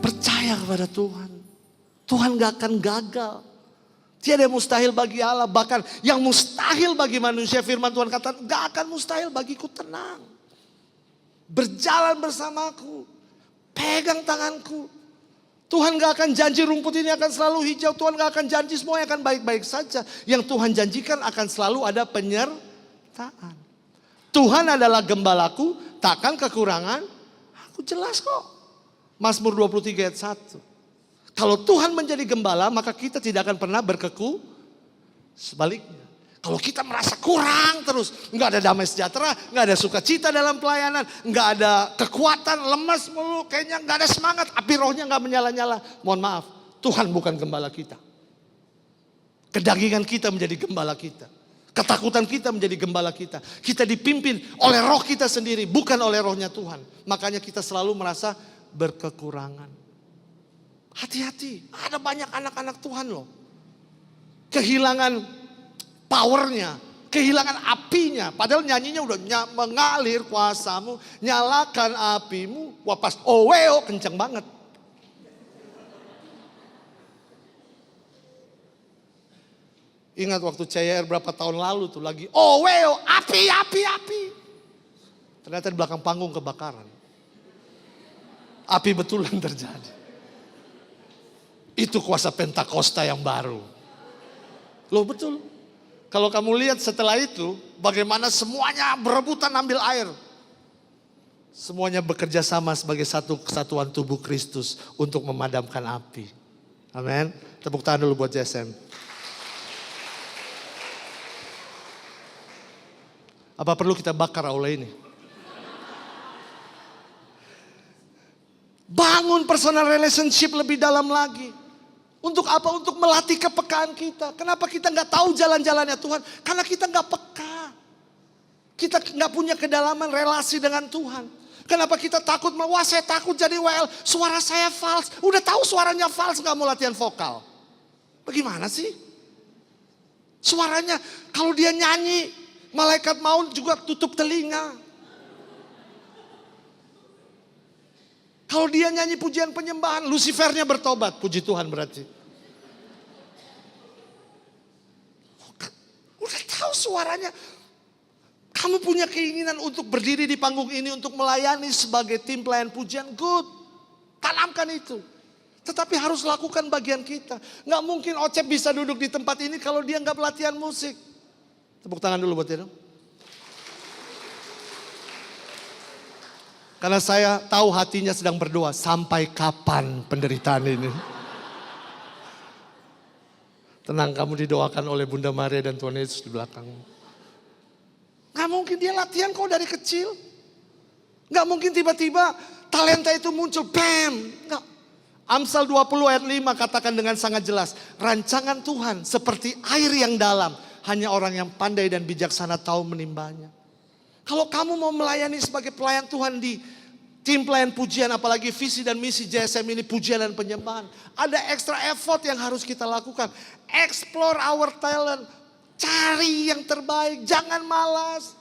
Percaya kepada Tuhan. Tuhan gak akan gagal. Tiada yang mustahil bagi Allah. Bahkan yang mustahil bagi manusia, firman Tuhan kata, gak akan mustahil bagiku. Tenang. Berjalan bersamaku. Pegang tanganku. Tuhan gak akan janji rumput ini akan selalu hijau. Tuhan gak akan janji semuanya akan baik-baik saja. Yang Tuhan janjikan akan selalu ada penyertaan. Tuhan adalah gembalaku, takkan kekurangan. Aku jelas kok. Mazmur 23 ayat 1. Kalau Tuhan menjadi gembala, maka kita tidak akan pernah berkeku. Sebaliknya, kalau kita merasa kurang terus, nggak ada damai sejahtera, nggak ada sukacita dalam pelayanan, nggak ada kekuatan, lemas mulu, kayaknya nggak ada semangat, api rohnya nggak menyala-nyala. Mohon maaf, Tuhan bukan gembala kita. Kedagingan kita menjadi gembala kita. Ketakutan kita menjadi gembala kita. Kita dipimpin oleh roh kita sendiri, bukan oleh rohnya Tuhan. Makanya kita selalu merasa berkekurangan. Hati-hati, ada banyak anak-anak Tuhan loh. Kehilangan powernya, kehilangan apinya. Padahal nyanyinya udah mengalir kuasamu, nyalakan apimu. Wah pas oweo kenceng banget. Ingat waktu CYR berapa tahun lalu tuh lagi oweo, api. Ternyata di belakang panggung kebakaran. Api betulan terjadi. Itu kuasa Pentakosta yang baru. Loh betul. Kalau kamu lihat setelah itu, bagaimana semuanya berebutan ambil air. Semuanya bekerja sama sebagai satu kesatuan tubuh Kristus untuk memadamkan api. Amin. Tepuk tangan dulu buat JSM. Apa perlu kita bakar aula ini? Bangun personal relationship lebih dalam lagi. Untuk apa? Untuk melatih kepekaan kita. Kenapa kita nggak tahu jalan-jalannya Tuhan? Karena kita nggak peka. Kita nggak punya kedalaman relasi dengan Tuhan. Kenapa kita takut? Wah saya takut jadi WL. Suara saya false. Udah tahu suaranya false, nggak mau latihan vokal. Bagaimana sih? Suaranya kalau dia nyanyi, malaikat maut juga tutup telinga. Kalau dia nyanyi pujian penyembahan, Lucifernya bertobat. Puji Tuhan berarti. Udah tahu suaranya. Kamu punya keinginan untuk berdiri di panggung ini, untuk melayani sebagai tim pelayan pujian. Good. Tanamkan itu. Tetapi harus lakukan bagian kita. Nggak mungkin Ocep bisa duduk di tempat ini kalau dia nggak pelatihan musik. Tepuk tangan dulu buat dia dong. Karena saya tahu hatinya sedang berdoa, sampai kapan penderitaan ini? Tenang, kamu didoakan oleh Bunda Maria dan Tuhan Yesus di belakangmu. Gak mungkin dia latihan kok dari kecil. Gak mungkin tiba-tiba talenta itu muncul, bam. Gak. Amsal 20 ayat 5 katakan dengan sangat jelas. Rancangan Tuhan seperti air yang dalam. Hanya orang yang pandai dan bijaksana tahu menimbanya. Kalau kamu mau melayani sebagai pelayan Tuhan di tim pelayan pujian, apalagi visi dan misi JSM ini pujian dan penyembahan. Ada extra effort yang harus kita lakukan. Explore our talent. Cari yang terbaik, jangan malas.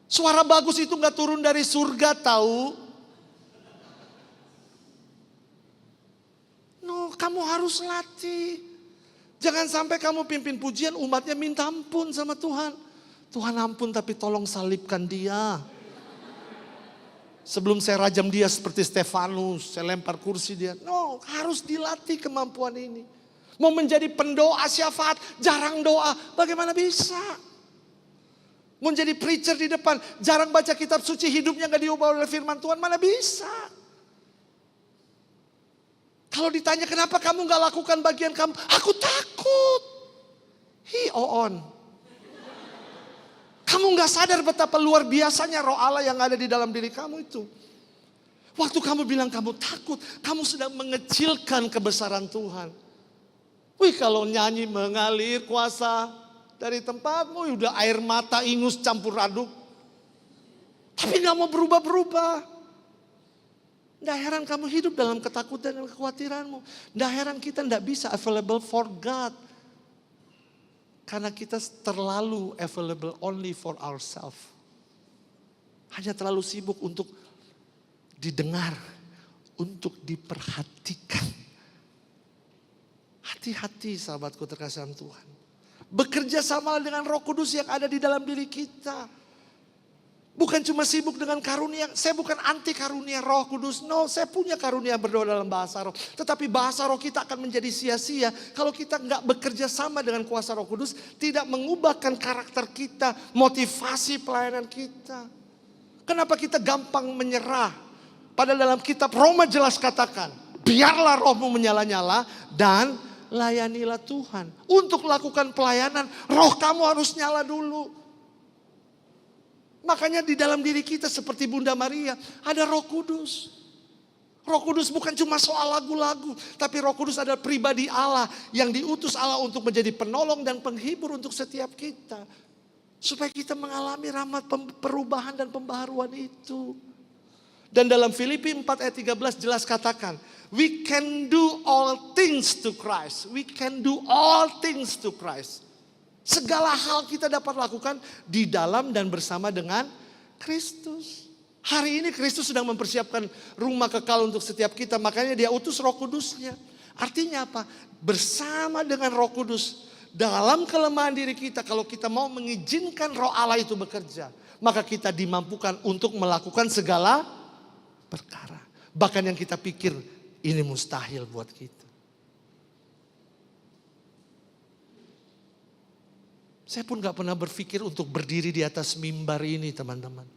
Suara bagus itu gak turun dari surga tahu. No, kamu harus latih. Jangan sampai kamu pimpin pujian umatnya minta ampun sama Tuhan. Tuhan ampun tapi tolong salibkan dia. Sebelum saya rajam dia seperti Stefanus, saya lempar kursi dia. No, harus dilatih kemampuan ini. Mau menjadi pendoa syafaat, jarang doa, bagaimana bisa? Mau jadi preacher di depan, jarang baca kitab suci, hidupnya gak diubah oleh firman Tuhan, mana bisa? Kalau ditanya kenapa kamu gak lakukan bagian kamu, aku takut. On. Kamu gak sadar betapa luar biasanya roh Allah yang ada di dalam diri kamu itu. Waktu kamu bilang kamu takut, kamu sedang mengecilkan kebesaran Tuhan. Wih, kalau nyanyi mengalir kuasa dari tempatmu, udah air mata ingus campur aduk. Tapi gak mau berubah-berubah. Nggak heran kamu hidup dalam ketakutan dan kekhawatiranmu. Nggak heran kita nggak bisa available for God. Karena kita terlalu available only for ourselves. Hanya terlalu sibuk untuk didengar, untuk diperhatikan. Hati-hati sahabatku terkasih dalam Tuhan. Bekerja sama dengan Roh Kudus yang ada di dalam diri kita. Bukan cuma sibuk dengan karunia. Saya bukan anti karunia Roh Kudus. No, saya punya karunia berdoa dalam bahasa roh. Tetapi bahasa roh kita akan menjadi sia-sia kalau kita nggak bekerja sama dengan kuasa Roh Kudus. Tidak mengubahkan karakter kita, motivasi pelayanan kita. Kenapa kita gampang menyerah? Padahal dalam kitab Roma jelas katakan, biarlah rohmu menyala-nyala dan layanilah Tuhan. Untuk lakukan pelayanan, roh kamu harus nyala dulu. Makanya di dalam diri kita seperti Bunda Maria ada Roh Kudus. Roh Kudus bukan cuma soal lagu-lagu, tapi Roh Kudus adalah pribadi Allah yang diutus Allah untuk menjadi penolong dan penghibur untuk setiap kita. Supaya kita mengalami rahmat perubahan dan pembaharuan itu. Dan dalam Filipi 4 ayat 13 jelas katakan, we can do all things to Christ. We can do all things to Christ. Segala hal kita dapat lakukan di dalam dan bersama dengan Kristus. Hari ini Kristus sedang mempersiapkan rumah kekal untuk setiap kita. Makanya dia utus Roh Kudusnya. Artinya apa? Bersama dengan Roh Kudus. Dalam kelemahan diri kita, kalau kita mau mengizinkan Roh Allah itu bekerja, maka kita dimampukan untuk melakukan segala perkara. Bahkan yang kita pikir ini mustahil buat kita. Saya pun gak pernah berpikir untuk berdiri di atas mimbar ini, teman-teman.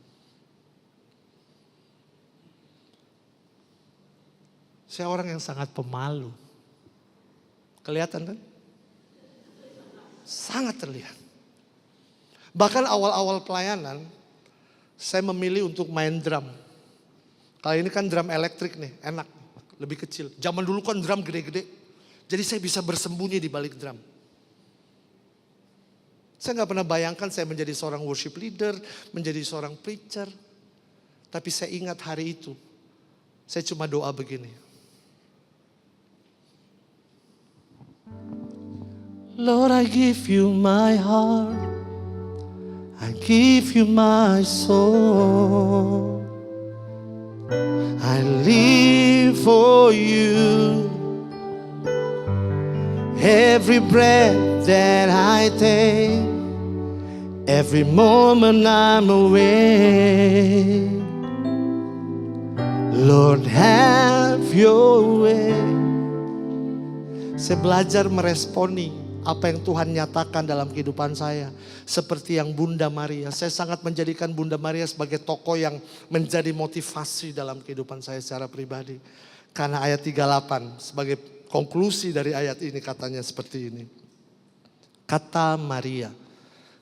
Saya orang yang sangat pemalu. Kelihatan kan? Sangat terlihat. Bahkan awal-awal pelayanan, saya memilih untuk main drum. Kali ini kan drum elektrik nih, enak, lebih kecil. Zaman dulu kan drum gede-gede. Jadi saya bisa bersembunyi di balik drum. Saya gak pernah bayangkan saya menjadi seorang worship leader, menjadi seorang preacher. Tapi saya ingat hari itu, saya cuma doa begini. Lord, I give you my heart. I give you my soul. I live for you. Every breath that I take, every moment I'm awake, Lord, have your way. Saya belajar meresponi apa yang Tuhan nyatakan dalam kehidupan saya. Seperti yang Bunda Maria, saya sangat menjadikan Bunda Maria sebagai tokoh yang menjadi motivasi dalam kehidupan saya secara pribadi. Karena ayat 38 sebagai konklusi dari ayat ini katanya seperti ini. Kata Maria,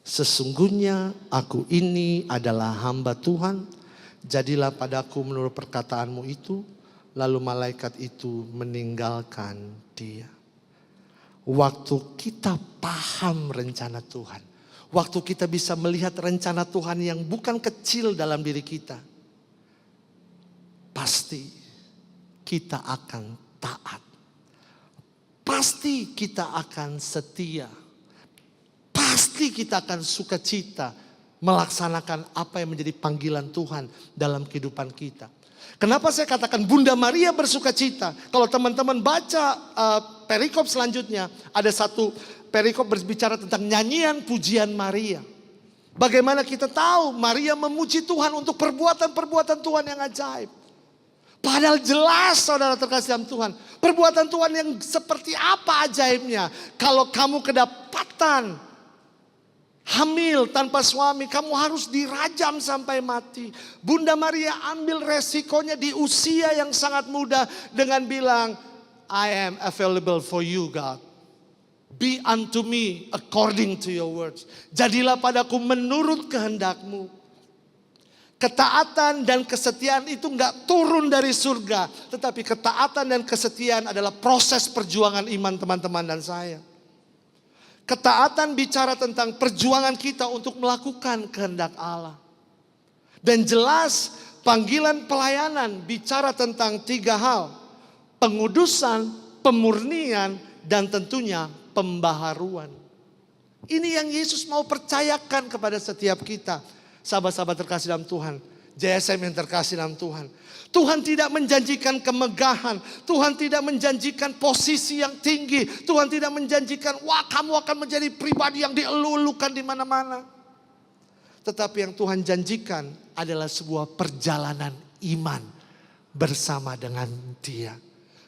sesungguhnya aku ini adalah hamba Tuhan, jadilah padaku menurut perkataanmu itu. Lalu malaikat itu meninggalkan dia. Waktu kita paham rencana Tuhan, waktu kita bisa melihat rencana Tuhan yang bukan kecil dalam diri kita, pasti kita akan taat. Pasti kita akan setia. Pasti kita akan sukacita melaksanakan apa yang menjadi panggilan Tuhan dalam kehidupan kita. Kenapa saya katakan Bunda Maria bersukacita? Kalau teman-teman baca perikop selanjutnya, ada satu perikop berbicara tentang nyanyian pujian Maria. Bagaimana kita tahu Maria memuji Tuhan untuk perbuatan-perbuatan Tuhan yang ajaib. Padahal jelas saudara terkasih dalam Tuhan, perbuatan Tuhan yang seperti apa ajaibnya. Kalau kamu kedapatan hamil tanpa suami, kamu harus dirajam sampai mati. Bunda Maria ambil resikonya di usia yang sangat muda dengan bilang, I am available for you God. Be unto me according to your words. Jadilah padaku menurut kehendakmu. Ketaatan dan kesetiaan itu enggak turun dari surga. Tetapi ketaatan dan kesetiaan adalah proses perjuangan iman teman-teman dan saya. Ketaatan bicara tentang perjuangan kita untuk melakukan kehendak Allah. Dan jelas panggilan pelayanan bicara tentang 3 hal. Pengudusan, pemurnian, dan tentunya pembaharuan. Ini yang Yesus mau percayakan kepada setiap kita. Sahabat-sahabat terkasih dalam Tuhan. JSM yang terkasih dalam Tuhan. Tuhan tidak menjanjikan kemegahan. Tuhan tidak menjanjikan posisi yang tinggi. Tuhan tidak menjanjikan, wah kamu akan menjadi pribadi yang dielu-elukan di mana-mana. Tetapi yang Tuhan janjikan adalah sebuah perjalanan iman bersama dengan Dia.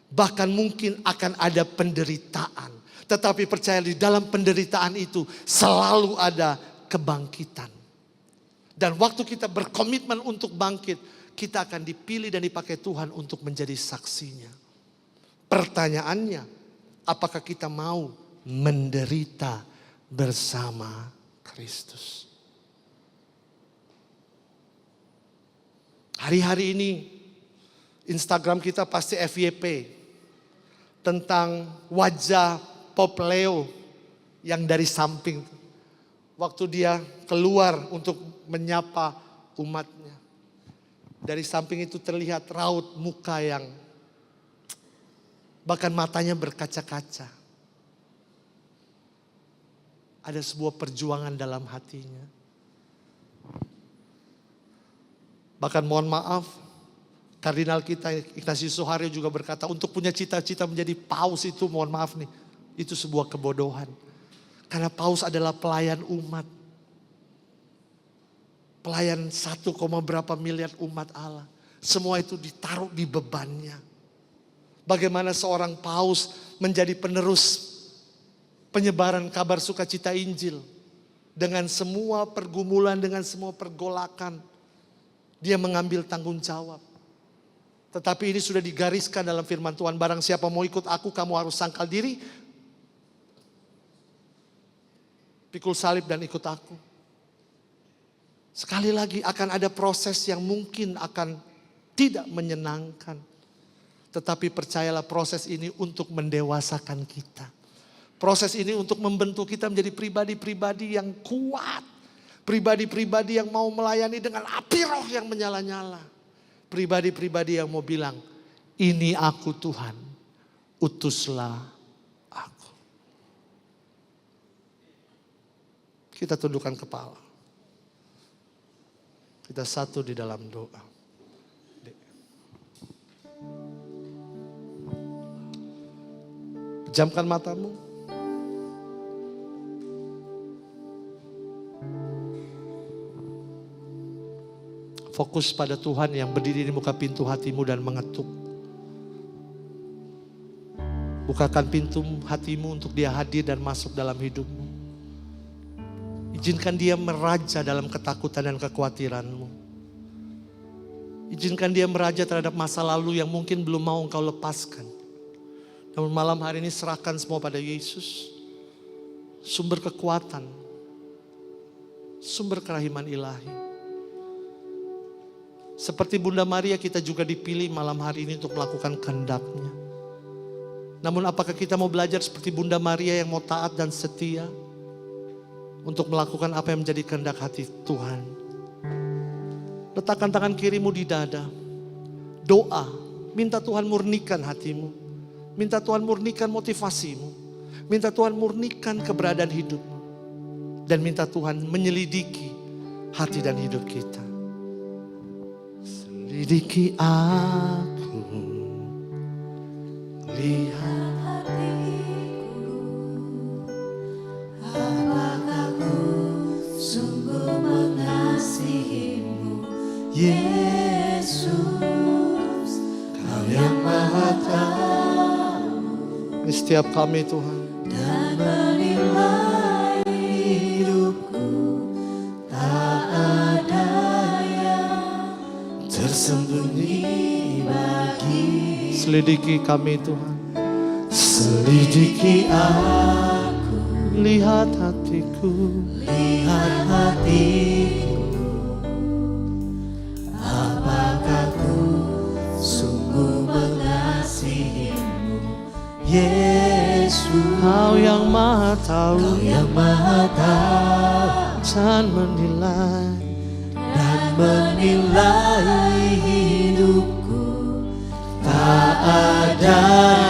Bahkan mungkin akan ada penderitaan. Tetapi percaya di dalam penderitaan itu selalu ada kebangkitan. Dan waktu kita berkomitmen untuk bangkit, kita akan dipilih dan dipakai Tuhan untuk menjadi saksinya. Pertanyaannya, apakah kita mau menderita bersama Kristus? Hari-hari ini Instagram kita pasti FYP tentang wajah Pop Leo yang dari samping. Waktu dia keluar untuk menyapa umatnya. Dari samping itu terlihat raut muka yang bahkan matanya berkaca-kaca. Ada sebuah perjuangan dalam hatinya. Bahkan mohon maaf, kardinal kita Ignatius Suharyo juga berkata, untuk punya cita-cita menjadi paus itu mohon maaf nih, itu sebuah kebodohan. Karena paus adalah pelayan umat. Pelayan 1, berapa miliar umat Allah. Semua itu ditaruh di bebannya. Bagaimana seorang paus menjadi penerus penyebaran kabar sukacita Injil. Dengan semua pergumulan, dengan semua pergolakan. Dia mengambil tanggung jawab. Tetapi ini sudah digariskan dalam firman Tuhan. Barang siapa mau ikut aku, kamu harus sangkal diri. Pikul salib dan ikut aku. Sekali lagi akan ada proses yang mungkin akan tidak menyenangkan. Tetapi percayalah proses ini untuk mendewasakan kita. Proses ini untuk membentuk kita menjadi pribadi-pribadi yang kuat. Pribadi-pribadi yang mau melayani dengan api roh yang menyala-nyala. Pribadi-pribadi yang mau bilang, ini aku Tuhan, utuslah aku. Kita tundukkan kepala. Kita satu di dalam doa. Pejamkan matamu. Fokus pada Tuhan yang berdiri di muka pintu hatimu dan mengetuk. Bukakan pintu hatimu untuk dia hadir dan masuk dalam hidupmu. Izinkan dia meraja dalam ketakutan dan kekhawatiranmu. Izinkan dia meraja terhadap masa lalu yang mungkin belum mau engkau lepaskan. Namun malam hari ini serahkan semua pada Yesus. Sumber kekuatan, sumber kerahiman ilahi. Seperti Bunda Maria, kita juga dipilih malam hari ini untuk melakukan kehendak-Nya. Namun apakah kita mau belajar seperti Bunda Maria yang mau taat dan setia untuk melakukan apa yang menjadi kehendak hati Tuhan? Letakkan tangan kirimu di dada. Doa, minta Tuhan murnikan hatimu. Minta Tuhan murnikan motivasimu. Minta Tuhan murnikan keberadaan hidupmu. Dan minta Tuhan menyelidiki hati dan hidup kita. Selidiki aku, lihat hatiku, apakah ku sungguh mengasihimu, Yesus, Kau yang Maha Tahu. Ini setiap kami Tuhan. Dan menilai hidupku, tak ada yang tersembunyi bagi. Selidiki kami Tuhan. Selidiki aku, Lihat hatiku, lihat hatiku, apakah ku sungguh mengasihimu, Yesus, Kau yang Maha Tahu. Kau yang Maha Tahu. Dan menilai, Dan menilai hidupku, tak ada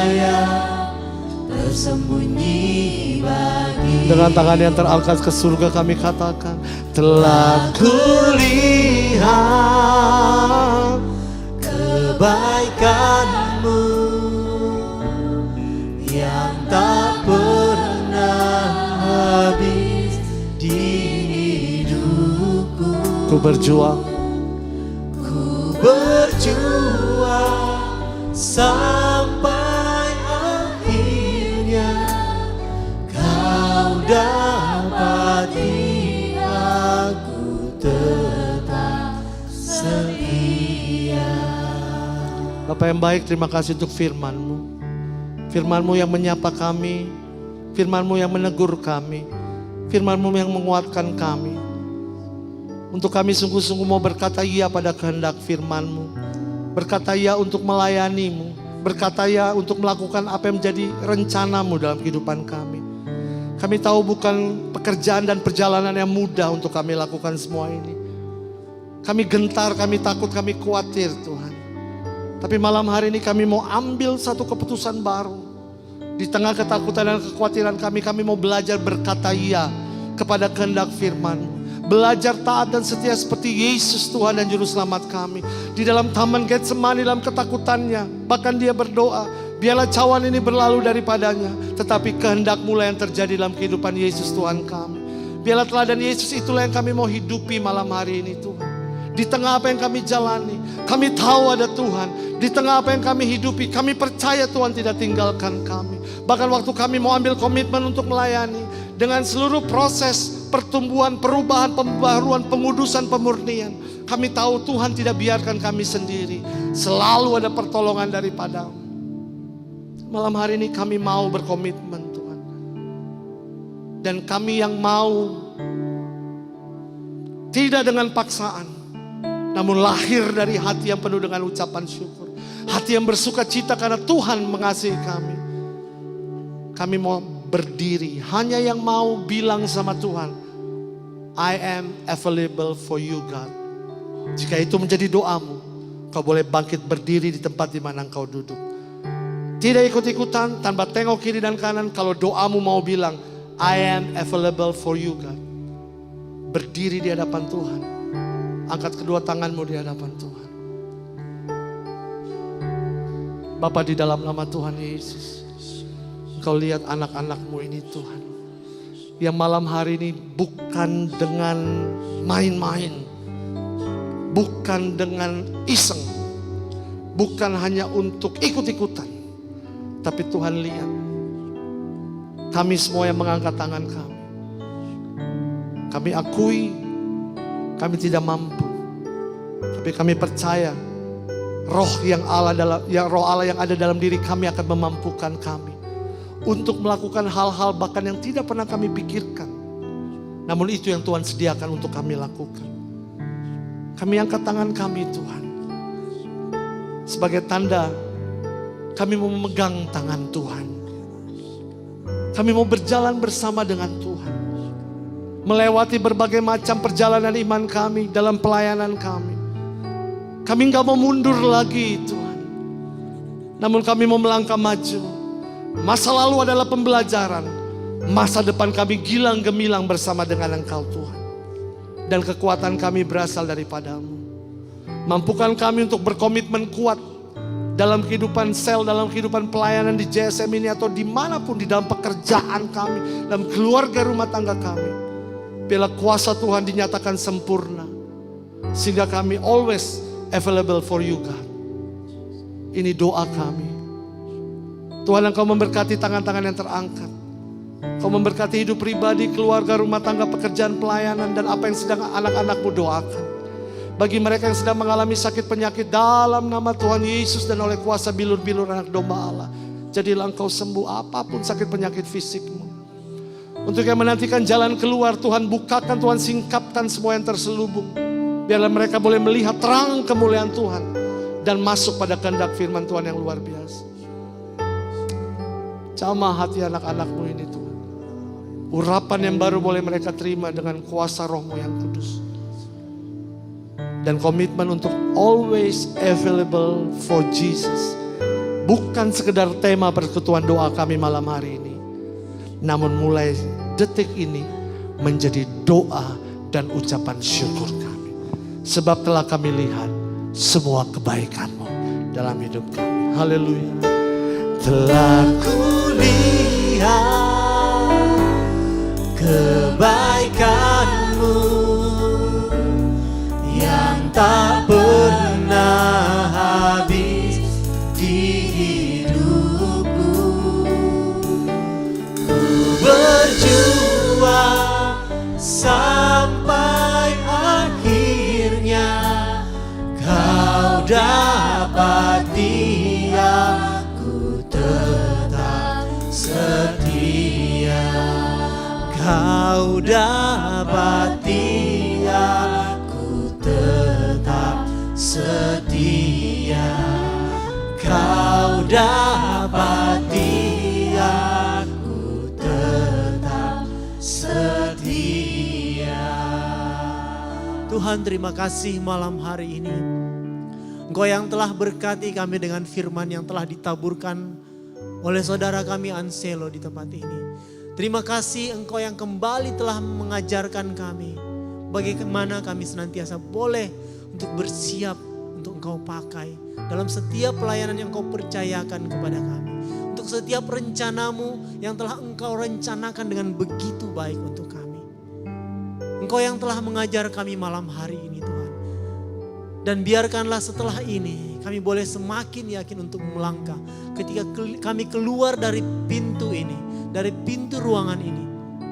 yang tersembunyi bagi. dengan tangan yang terangkat ke surga kami katakan, telah kulihat Kebaikanmu yang tak pernah habis di hidupku. ku berjuang. Ku berjuang sampai akhirnya Kau dapati aku tetap setia. Bapa yang baik, terima kasih untuk firman-Mu. Firman-Mu yang menyapa kami, firman-Mu yang menegur kami, firman-Mu yang menguatkan kami. Untuk kami sungguh-sungguh mau berkata iya pada kehendak firman-Mu. Berkata iya untuk melayani-Mu. Berkata iya untuk melakukan apa yang menjadi rencana-Mu dalam kehidupan kami. Kami tahu bukan pekerjaan dan perjalanan yang mudah untuk kami lakukan semua ini. Kami gentar, kami takut, kami khawatir Tuhan. Tapi malam hari ini kami mau ambil satu keputusan baru. Di tengah ketakutan dan kekhawatiran kami mau belajar berkata iya kepada kehendak firman-Mu. Belajar taat dan setia seperti Yesus Tuhan dan Juru Selamat kami. Di dalam taman Getsemani dalam ketakutannya. Bahkan dia berdoa, biarlah cawan ini berlalu daripadanya. Tetapi kehendak-Mu lah yang terjadi dalam kehidupan Yesus Tuhan kami. Biarlah teladan Yesus itulah yang kami mau hidupi malam hari ini Tuhan. Di tengah apa yang kami jalani, kami tahu ada Tuhan. Di tengah apa yang kami hidupi, kami percaya Tuhan tidak tinggalkan kami. Bahkan waktu kami mau ambil komitmen untuk melayani, dengan seluruh proses pertumbuhan, perubahan, pembaharuan, pengudusan, pemurnian, kami tahu Tuhan tidak biarkan kami sendiri. Selalu ada pertolongan daripada-Mu. Malam hari ini kami mau berkomitmen Tuhan. Dan kami yang mau tidak dengan paksaan, namun lahir dari hati yang penuh dengan ucapan syukur. Hati yang bersuka cita karena Tuhan mengasihi kami. Kami mau berdiri, hanya yang mau bilang sama Tuhan, I am available for you God. Jika itu menjadi doamu, kau boleh bangkit berdiri di tempat di mana engkau duduk. Tidak ikut-ikutan, tanpa tengok kiri dan kanan. Kalau doamu mau bilang, I am available for you God. Berdiri di hadapan Tuhan. Angkat kedua tanganmu di hadapan Tuhan. Bapa, di dalam nama Tuhan Yesus, Engkau lihat anak-anak-Mu ini Tuhan. Yang malam hari ini bukan dengan main-main. Bukan dengan iseng. Bukan hanya untuk ikut-ikutan. Tapi Tuhan lihat, kami semua yang mengangkat tangan kami. Kami akui, kami tidak mampu. Tapi kami percaya, roh Allah yang ada dalam diri kami akan memampukan kami untuk melakukan hal-hal bahkan yang tidak pernah kami pikirkan. Namun itu yang Tuhan sediakan untuk kami lakukan. Kami angkat tangan kami Tuhan. Sebagai tanda kami mau memegang tangan Tuhan. Kami mau berjalan bersama dengan Tuhan. Melewati berbagai macam perjalanan iman kami dalam pelayanan kami. Kami gak mau mundur lagi Tuhan. Namun kami mau melangkah maju. Masa lalu adalah pembelajaran. Masa depan kami gilang gemilang bersama dengan Engkau Tuhan. Dan kekuatan kami berasal daripada-Mu. Mampukan kami untuk berkomitmen kuat dalam kehidupan sel, dalam kehidupan pelayanan di JSM ini atau dimanapun di dalam pekerjaan kami, dalam keluarga rumah tangga kami. Bila kuasa Tuhan dinyatakan sempurna, sehingga kami always available for you God. Ini doa kami. Tuhan, Engkau memberkati tangan-tangan yang terangkat. Kau memberkati hidup pribadi, keluarga, rumah tangga, pekerjaan, pelayanan, dan apa yang sedang anak-anak-Mu doakan. Bagi mereka yang sedang mengalami sakit penyakit, dalam nama Tuhan Yesus dan oleh kuasa bilur-bilur anak domba Allah, jadilah Engkau sembuh apapun sakit penyakit fisikmu. Untuk yang menantikan jalan keluar, Tuhan bukakan, Tuhan singkapkan semua yang terselubung. Biarlah mereka boleh melihat terang kemuliaan Tuhan dan masuk pada kehendak firman Tuhan yang luar biasa. Jamah hati anak-anak-Mu ini Tuhan. Urapan yang baru boleh mereka terima dengan kuasa Roh-Mu yang kudus. Dan komitmen untuk always available for Jesus. Bukan sekedar tema persekutuan doa kami malam hari ini. Namun mulai detik ini menjadi doa dan ucapan syukur kami. Sebab telah kami lihat semua kebaikan-Mu dalam hidup kami. Haleluya. Telah kulihat kebaikan-Mu yang tak pernah habis di hidupku. Ku berjuang sampai akhirnya Kau dapati aku tetap setia. Kau dapati aku tetap setia. Kau dapati aku tetap setia. Tuhan, terima kasih malam hari ini. Engkau yang telah berkati kami dengan firman yang telah ditaburkan oleh saudara kami Anselo di tempat ini. Terima kasih Engkau yang kembali telah mengajarkan kami bagaimana kami senantiasa boleh untuk bersiap untuk Engkau pakai dalam setiap pelayanan yang Engkau percayakan kepada kami. Untuk setiap rencana-Mu yang telah Engkau rencanakan dengan begitu baik untuk kami. Engkau yang telah mengajar kami malam hari ini Tuhan. Dan biarkanlah setelah ini kami boleh semakin yakin untuk melangkah. Ketika kami keluar dari pintu ini, dari pintu ruangan ini,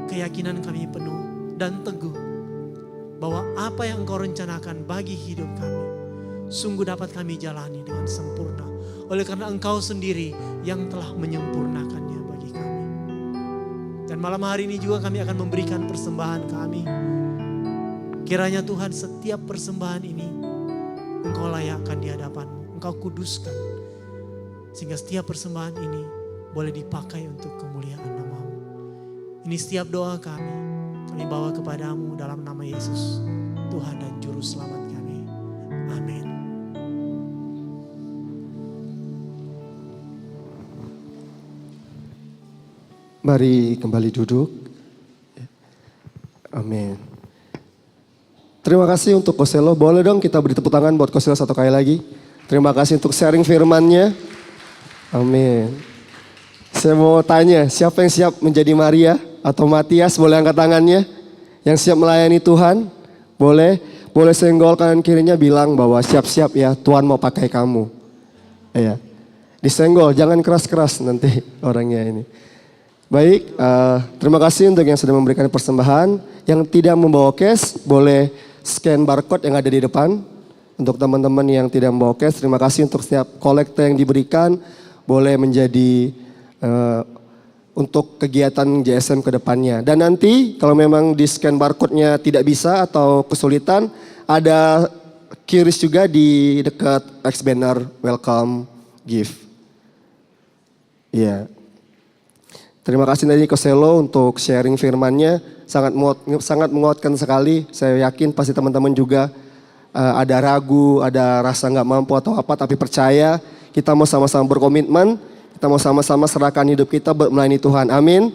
keyakinan kami penuh dan teguh bahwa apa yang Engkau rencanakan bagi hidup kami sungguh dapat kami jalani dengan sempurna. Oleh karena Engkau sendiri yang telah menyempurnakannya bagi kami. Dan malam hari ini juga kami akan memberikan persembahan kami. Kiranya Tuhan setiap persembahan ini Engkau layakkan di hadapan-Mu, Engkau kuduskan. Sehingga setiap persembahan ini boleh dipakai untuk kemuliaan nama-Mu. Ini setiap doa kami bawa kepada-Mu dalam nama Yesus, Tuhan dan Juru Selamat kami. Amin. Mari kembali duduk. Amin. Terima kasih untuk Koselo. Boleh dong kita beri tepuk tangan buat Koselo satu kali lagi. Terima kasih untuk sharing firman-Nya. Amin. Saya mau tanya, siapa yang siap menjadi Maria atau Matias? Boleh angkat tangannya. Yang siap melayani Tuhan? Boleh. Boleh senggol kanan kirinya bilang bahwa siap-siap ya, Tuhan mau pakai kamu. Ya. Disenggol, jangan keras-keras nanti orangnya ini. Baik, terima kasih untuk yang sudah memberikan persembahan. Yang tidak membawa cash boleh scan barcode yang ada di depan. Untuk teman-teman yang tidak membawa cash, terima kasih untuk setiap kolekte yang diberikan. Boleh menjadi untuk kegiatan JSM ke depannya. Dan nanti kalau memang di scan barcode-nya tidak bisa atau kesulitan, ada QRIS juga di dekat X banner welcome gift. Iya. Terima kasih tadi Koselo untuk sharing firman-nya, sangat menguatkan sekali. Saya yakin pasti teman-teman juga ada ragu, ada rasa nggak mampu atau apa, tapi percaya kita mau sama-sama berkomitmen, kita mau sama-sama serahkan hidup kita buat melayani Tuhan. Amin.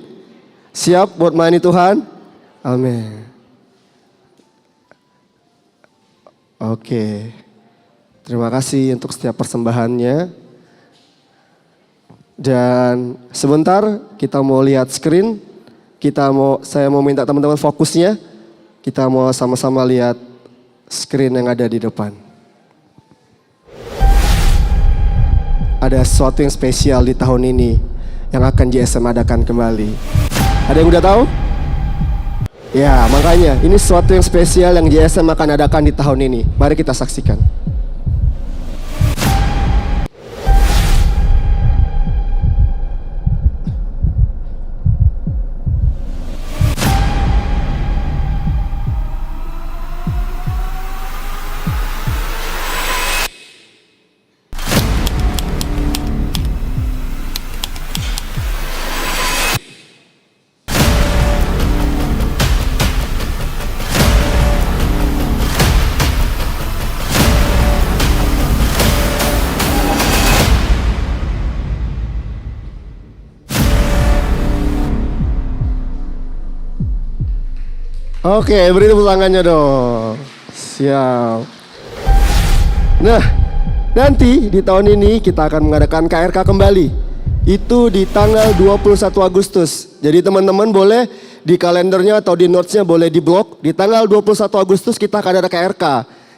Siap buat melayani Tuhan? Amin. Oke. Terima kasih untuk setiap persembahannya. Dan sebentar kita mau lihat screen, saya mau minta teman-teman fokusnya, kita mau sama-sama lihat screen yang ada di depan. Ada sesuatu yang spesial di tahun ini yang akan JSM adakan kembali. Ada yang udah tahu? Ya, makanya ini sesuatu yang spesial yang JSM akan adakan di tahun ini. Mari kita saksikan. Oke, beri tepuk tangannya dong. Siap. Nah, nanti di tahun ini kita akan mengadakan KRK kembali. Itu di tanggal 21 Agustus. Jadi teman-teman boleh di kalendernya atau di notesnya boleh di blok. Di tanggal 21 Agustus kita akan ada KRK.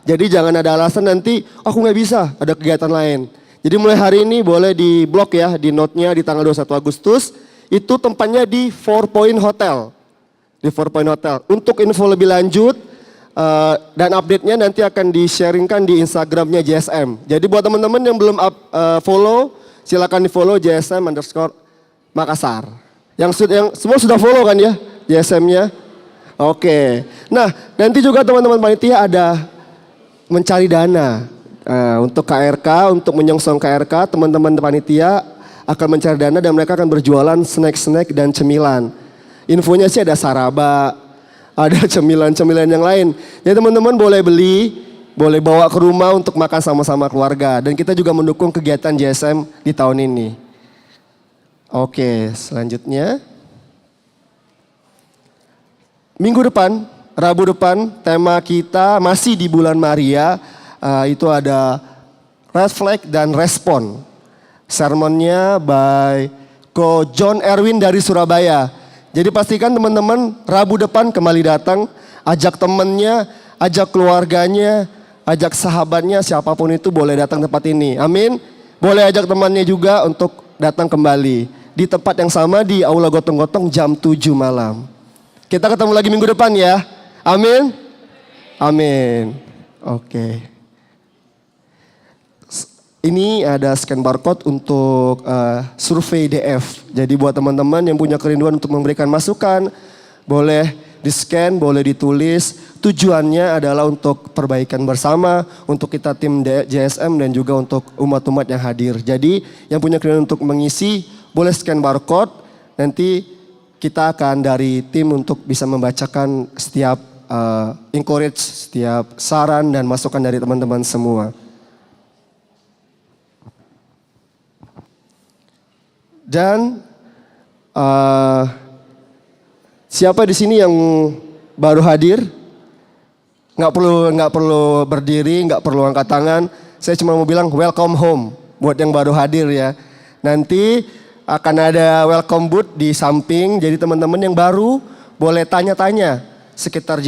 Jadi jangan ada alasan nanti, aku nggak bisa, ada kegiatan lain. Jadi mulai hari ini boleh di blok ya, di note-nya di tanggal 21 Agustus. Itu tempatnya di 4 Point Hotel. Di 4 Point Hotel. Untuk info lebih lanjut dan update-nya nanti akan di-sharingkan di Instagram-nya JSM. Jadi buat teman-teman yang belum follow, silakan di-follow JSM_Makassar. Yang semua sudah follow kan ya JSM-nya? Oke. Nah, nanti juga teman-teman panitia ada mencari dana untuk KRK, untuk menyongsong KRK, teman-teman panitia akan mencari dana dan mereka akan berjualan snack-snack dan cemilan. Infonya sih ada saraba, ada cemilan-cemilan yang lain. Jadi teman-teman boleh beli, boleh bawa ke rumah untuk makan sama-sama keluarga. Dan kita juga mendukung kegiatan JSM di tahun ini. Oke, selanjutnya. Minggu depan, Rabu depan, tema kita masih di bulan Maria. Itu ada Reflect dan Respon. Sermonnya by Ko John Erwin dari Surabaya. Jadi pastikan teman-teman Rabu depan kembali datang, ajak temannya, ajak keluarganya, ajak sahabatnya, siapapun itu boleh datang tempat ini. Amin. Boleh ajak temannya juga untuk datang kembali. Di tempat yang sama di Aula Gotong-Gotong jam 7 malam. Kita ketemu lagi minggu depan ya. Amin. Amin. Oke. Ini ada scan barcode untuk survei DF. Jadi buat teman-teman yang punya kerinduan untuk memberikan masukan, boleh di-scan, boleh ditulis. Tujuannya adalah untuk perbaikan bersama, untuk kita tim JSM dan juga untuk umat-umat yang hadir. Jadi yang punya kerinduan untuk mengisi, boleh scan barcode. Nanti kita akan dari tim untuk bisa membacakan setiap encourage, setiap saran dan masukan dari teman-teman semua. Dan siapa di sini yang baru hadir? Nggak perlu berdiri, nggak perlu angkat tangan. Saya cuma mau bilang welcome home buat yang baru hadir ya. Nanti akan ada welcome booth di samping. Jadi teman-teman yang baru boleh tanya-tanya sekitar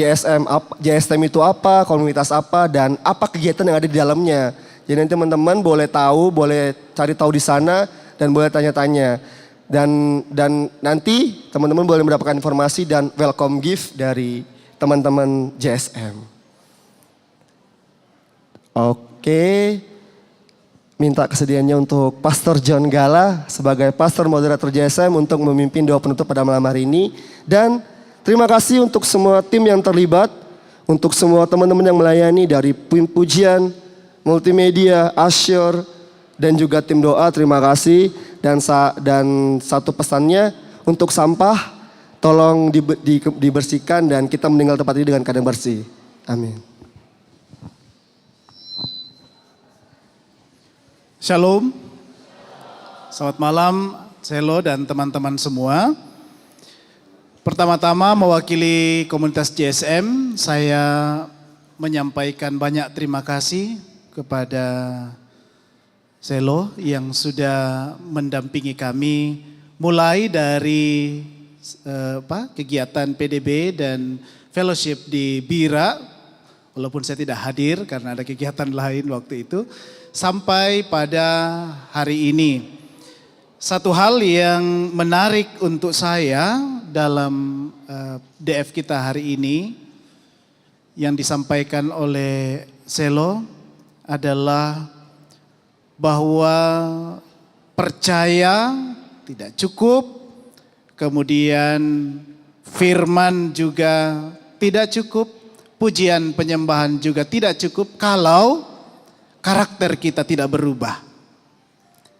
JSM itu apa, komunitas apa, dan apa kegiatan yang ada di dalamnya. Jadi nanti teman-teman boleh tahu, boleh cari tahu di sana dan boleh tanya-tanya. Dan nanti teman-teman boleh mendapatkan informasi dan welcome gift dari teman-teman JSM. Oke. Minta kesediaannya untuk Pastor John Gala sebagai pastor moderator JSM untuk memimpin doa penutup pada malam hari ini. Dan terima kasih untuk semua tim yang terlibat, untuk semua teman-teman yang melayani dari pujian, multimedia, Asyur, dan juga tim doa. Terima kasih. Dan satu pesannya untuk sampah, tolong dibersihkan dan kita meninggal tempat ini dengan keadaan bersih. Amin. Shalom, selamat malam Selo dan teman-teman semua. Pertama-tama mewakili komunitas JSM, saya menyampaikan banyak terima kasih kepada Selo yang sudah mendampingi kami mulai dari kegiatan PDB dan fellowship di Bira, walaupun saya tidak hadir karena ada kegiatan lain waktu itu. Sampai pada hari ini. Satu hal yang menarik untuk saya dalam DF kita hari ini yang disampaikan oleh Selo adalah bahwa percaya tidak cukup, kemudian firman juga tidak cukup, pujian penyembahan juga tidak cukup kalau karakter kita tidak berubah.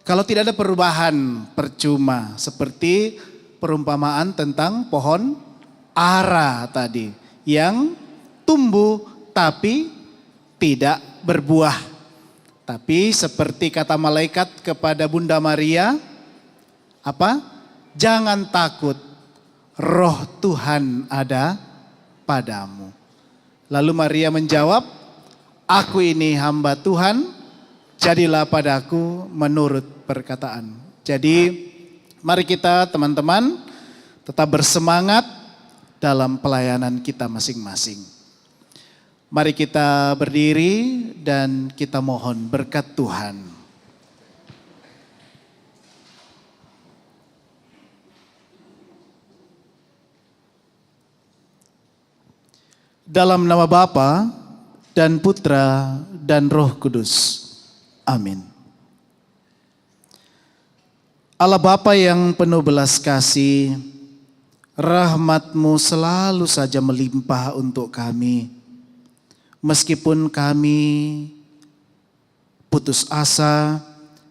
Kalau tidak ada perubahan, percuma. Seperti perumpamaan tentang pohon ara tadi. Yang tumbuh tapi tidak berbuah. Tapi seperti kata malaikat kepada Bunda Maria, apa? Jangan takut, roh Tuhan ada padamu. Lalu Maria menjawab, aku ini hamba Tuhan, jadilah padaku menurut perkataan. Jadi mari kita teman-teman tetap bersemangat dalam pelayanan kita masing-masing. Mari kita berdiri dan kita mohon berkat Tuhan. Dalam nama Bapa dan Putra dan Roh Kudus. Amin. Allah Bapa yang penuh belas kasih, rahmat-Mu selalu saja melimpah untuk kami. Meskipun kami putus asa,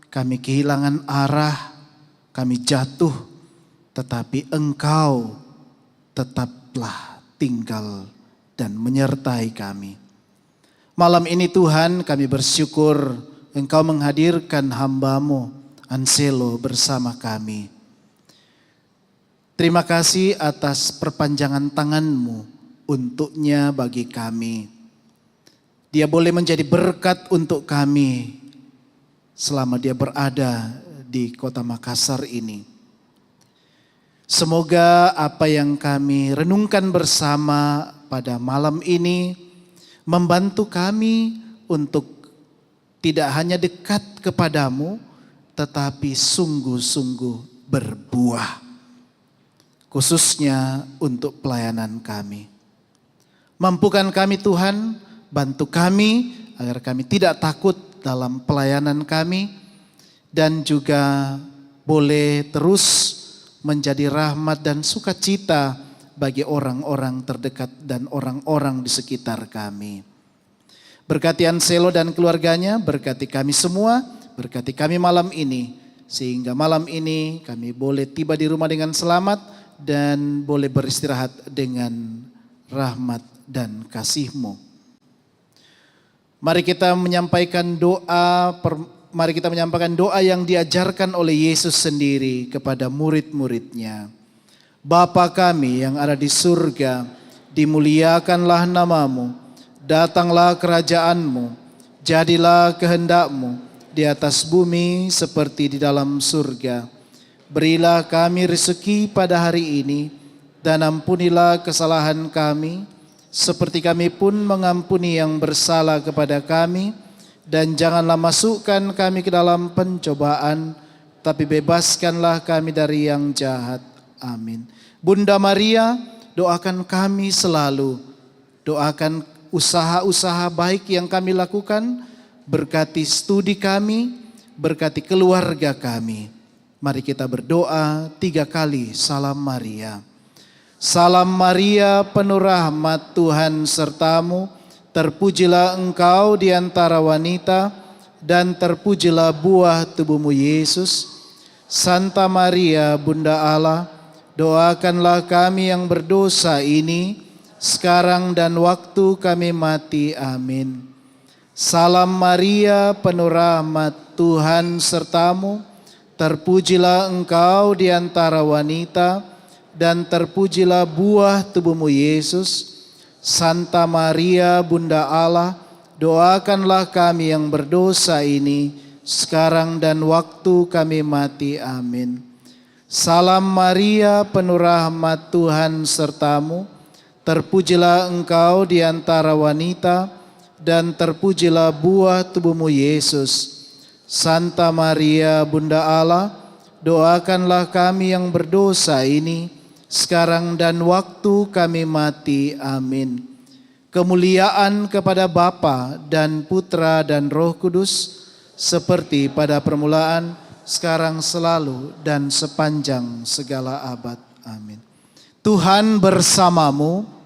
kami kehilangan arah, kami jatuh, tetapi Engkau tetaplah tinggal dan menyertai kami. Malam ini Tuhan kami bersyukur Engkau menghadirkan hamba-Mu Anselo bersama kami. Terima kasih atas perpanjangan tangan-Mu untuknya bagi kami. Dia boleh menjadi berkat untuk kami selama dia berada di kota Makassar ini. Semoga apa yang kami renungkan bersama pada malam ini membantu kami untuk tidak hanya dekat kepadamu, tetapi sungguh-sungguh berbuah. Khususnya untuk pelayanan kami. Mampukan kami Tuhan, bantu kami agar kami tidak takut dalam pelayanan kami. Dan juga boleh terus menjadi rahmat dan sukacita bagi orang-orang terdekat dan orang-orang di sekitar kami. Berkati Anselo dan keluarganya, berkati kami semua, berkati kami malam ini. Sehingga malam ini kami boleh tiba di rumah dengan selamat dan boleh beristirahat dengan rahmat dan kasih-Mu. Mari kita menyampaikan doa yang diajarkan oleh Yesus sendiri kepada murid-muridnya. Bapa kami yang ada di surga, dimuliakanlah nama-Mu, datanglah kerajaan-Mu, jadilah kehendak-Mu di atas bumi seperti di dalam surga. Berilah kami rezeki pada hari ini dan ampunilah kesalahan kami seperti kami pun mengampuni yang bersalah kepada kami. dan janganlah masukkan kami ke dalam pencobaan, tapi bebaskanlah kami dari yang jahat. Amin. Bunda Maria, doakan kami selalu. Doakan usaha-usaha baik yang kami lakukan, berkati studi kami, berkati keluarga kami. Mari kita berdoa 3 kali salam Maria. Salam Maria, penuh rahmat, Tuhan sertamu. Terpujilah engkau di antara wanita, dan terpujilah buah tubuhmu Yesus. Santa Maria, Bunda Allah, doakanlah kami yang berdosa ini, sekarang dan waktu kami mati. Amin. Salam Maria, penuh rahmat, Tuhan sertamu. Terpujilah engkau di antara wanita, dan terpujilah buah tubuhmu Yesus. Santa Maria, Bunda Allah, doakanlah kami yang berdosa ini, sekarang dan waktu kami mati. Amin. Salam Maria, penuh rahmat, Tuhan sertamu. Terpujilah engkau di antara wanita, dan terpujilah buah tubuhmu Yesus. Santa Maria, Bunda Allah, doakanlah kami yang berdosa ini, sekarang dan waktu kami mati. Amin. Kemuliaan kepada Bapa dan Putra dan Roh Kudus, seperti pada permulaan, sekarang, selalu, dan sepanjang segala abad. Amin. Tuhan bersamamu.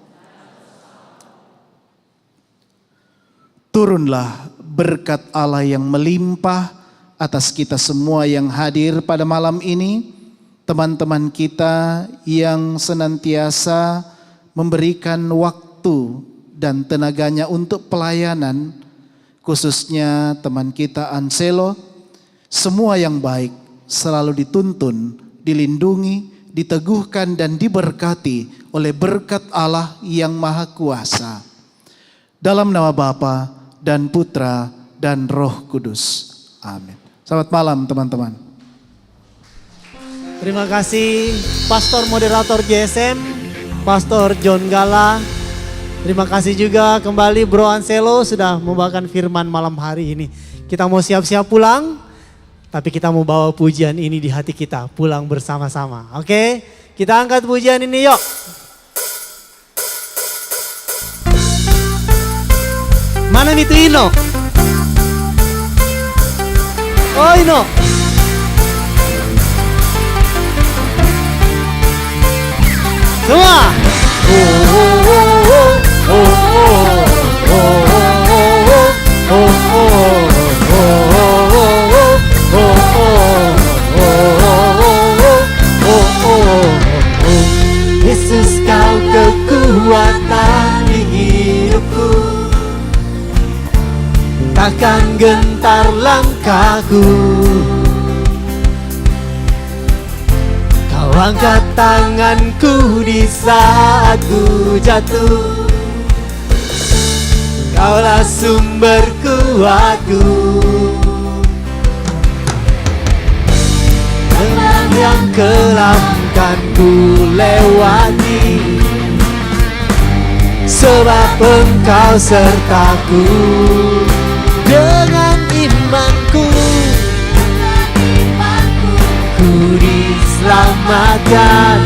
Turunlah berkat Allah yang melimpah atas kita semua yang hadir pada malam ini. Teman-teman kita yang senantiasa memberikan waktu dan tenaganya untuk pelayanan, khususnya teman kita Anselo. Semua yang baik selalu dituntun, dilindungi, diteguhkan dan diberkati oleh berkat Allah yang Maha Kuasa. Dalam nama Bapa dan Putra dan Roh Kudus. Amin. Selamat malam teman-teman. Terima kasih Pastor Moderator JSM, Pastor John Gala. Terima kasih juga kembali Bro Anselo sudah membawakan firman malam hari ini. Kita mau siap-siap pulang, tapi kita mau bawa pujian ini di hati kita, pulang bersama-sama. Oke, kita angkat pujian ini yuk. Mana itu Ino? Oh Ino. Semua. Yesus, kau kekuatan di hidupku, takkan gentar langkahku. Kau angkat tanganku di saat ku jatuh, Kaulah sumber kuatku. Dengan yang kelam kan ku lewati, sebab Engkau sertaku. Dengan imanku ku diselamatkan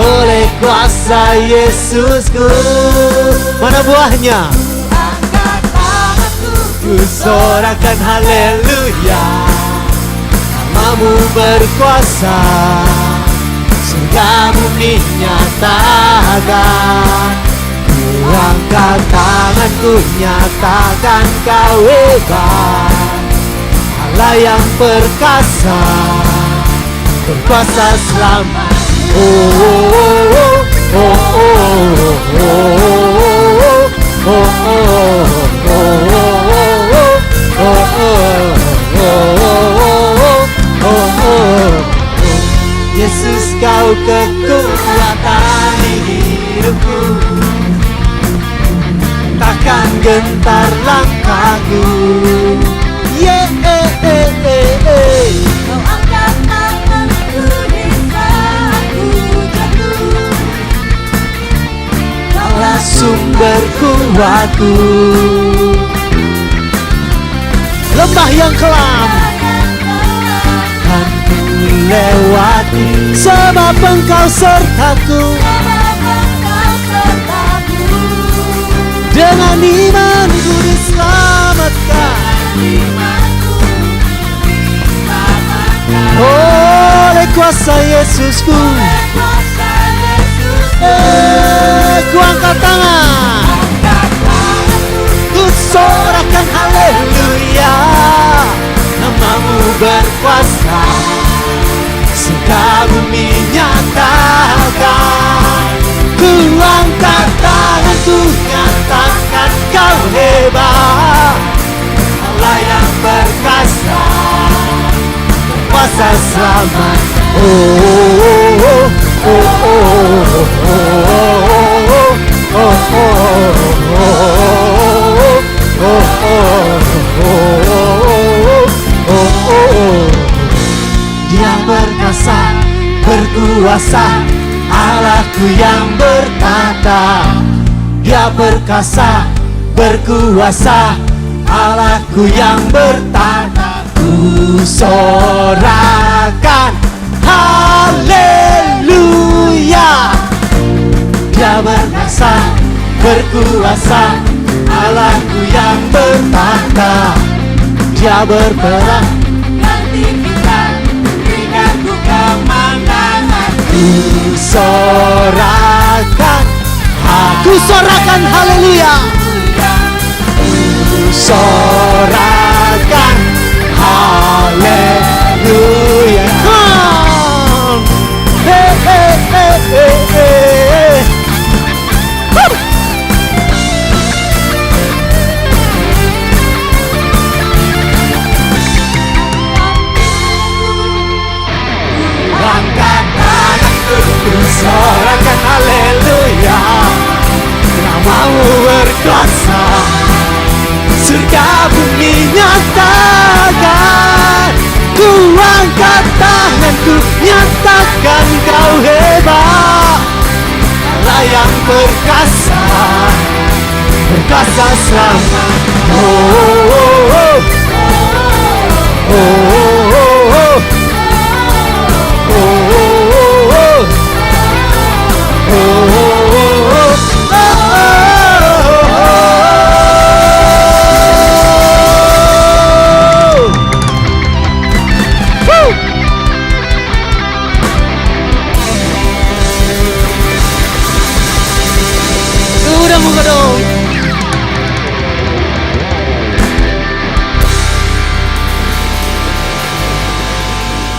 oleh kuasa Yesusku. Mana buahnya? Angkat tanganku, Ku sorakan haleluya, namamu berkuasa, surga bumi nyatakan. Ku angkat tanganku, nyatakan kau hebat, Allah yang perkasa, berkuasa selamat. Oh, oh, oh, oh, oh, oh, oh, Yesus, kau kekuatan di hidupku, takkan gentar langkahku. Kau angkat tanganku di saat ku jatuh, Kaulah sumber kuatku. lembah yang kelam kan ku lewati, sebab Engkau sertaku. Dengan imanku diselamatkan oleh kuasa Yesusku. Ku angkat tangan, ku sorakan haleluya. Namamu berkuasa, surga bumi nyatakan. Ku angkat tanganku, nyatakan Kau hebat. Allah yang perkasa, kuasa selamat. Oh, oh, oh, oh, oh, oh, oh. Dia perkasa, berkuasa, Allahku yang bertata. Dia perkasa, berkuasa, Allahku yang bertata. Ku sorakan haleluya. Dia berkuasa, berkuasa, Allahku yang bertata. Dia berperang, ganti kita, berikan ku kemenangan. Ku sorakan haleluya. Ku sorakan haleluya. Hey, hey, hey, hey, hey. Angkat tanganku, ku sorakan haleluya. Namamu berkuasa, surga bumi nyatakan. Ku angkat tanganku, nyatakan Kau hebat. Allah yang perkasa, perkasa selamat. Oh, oh, oh, oh, oh.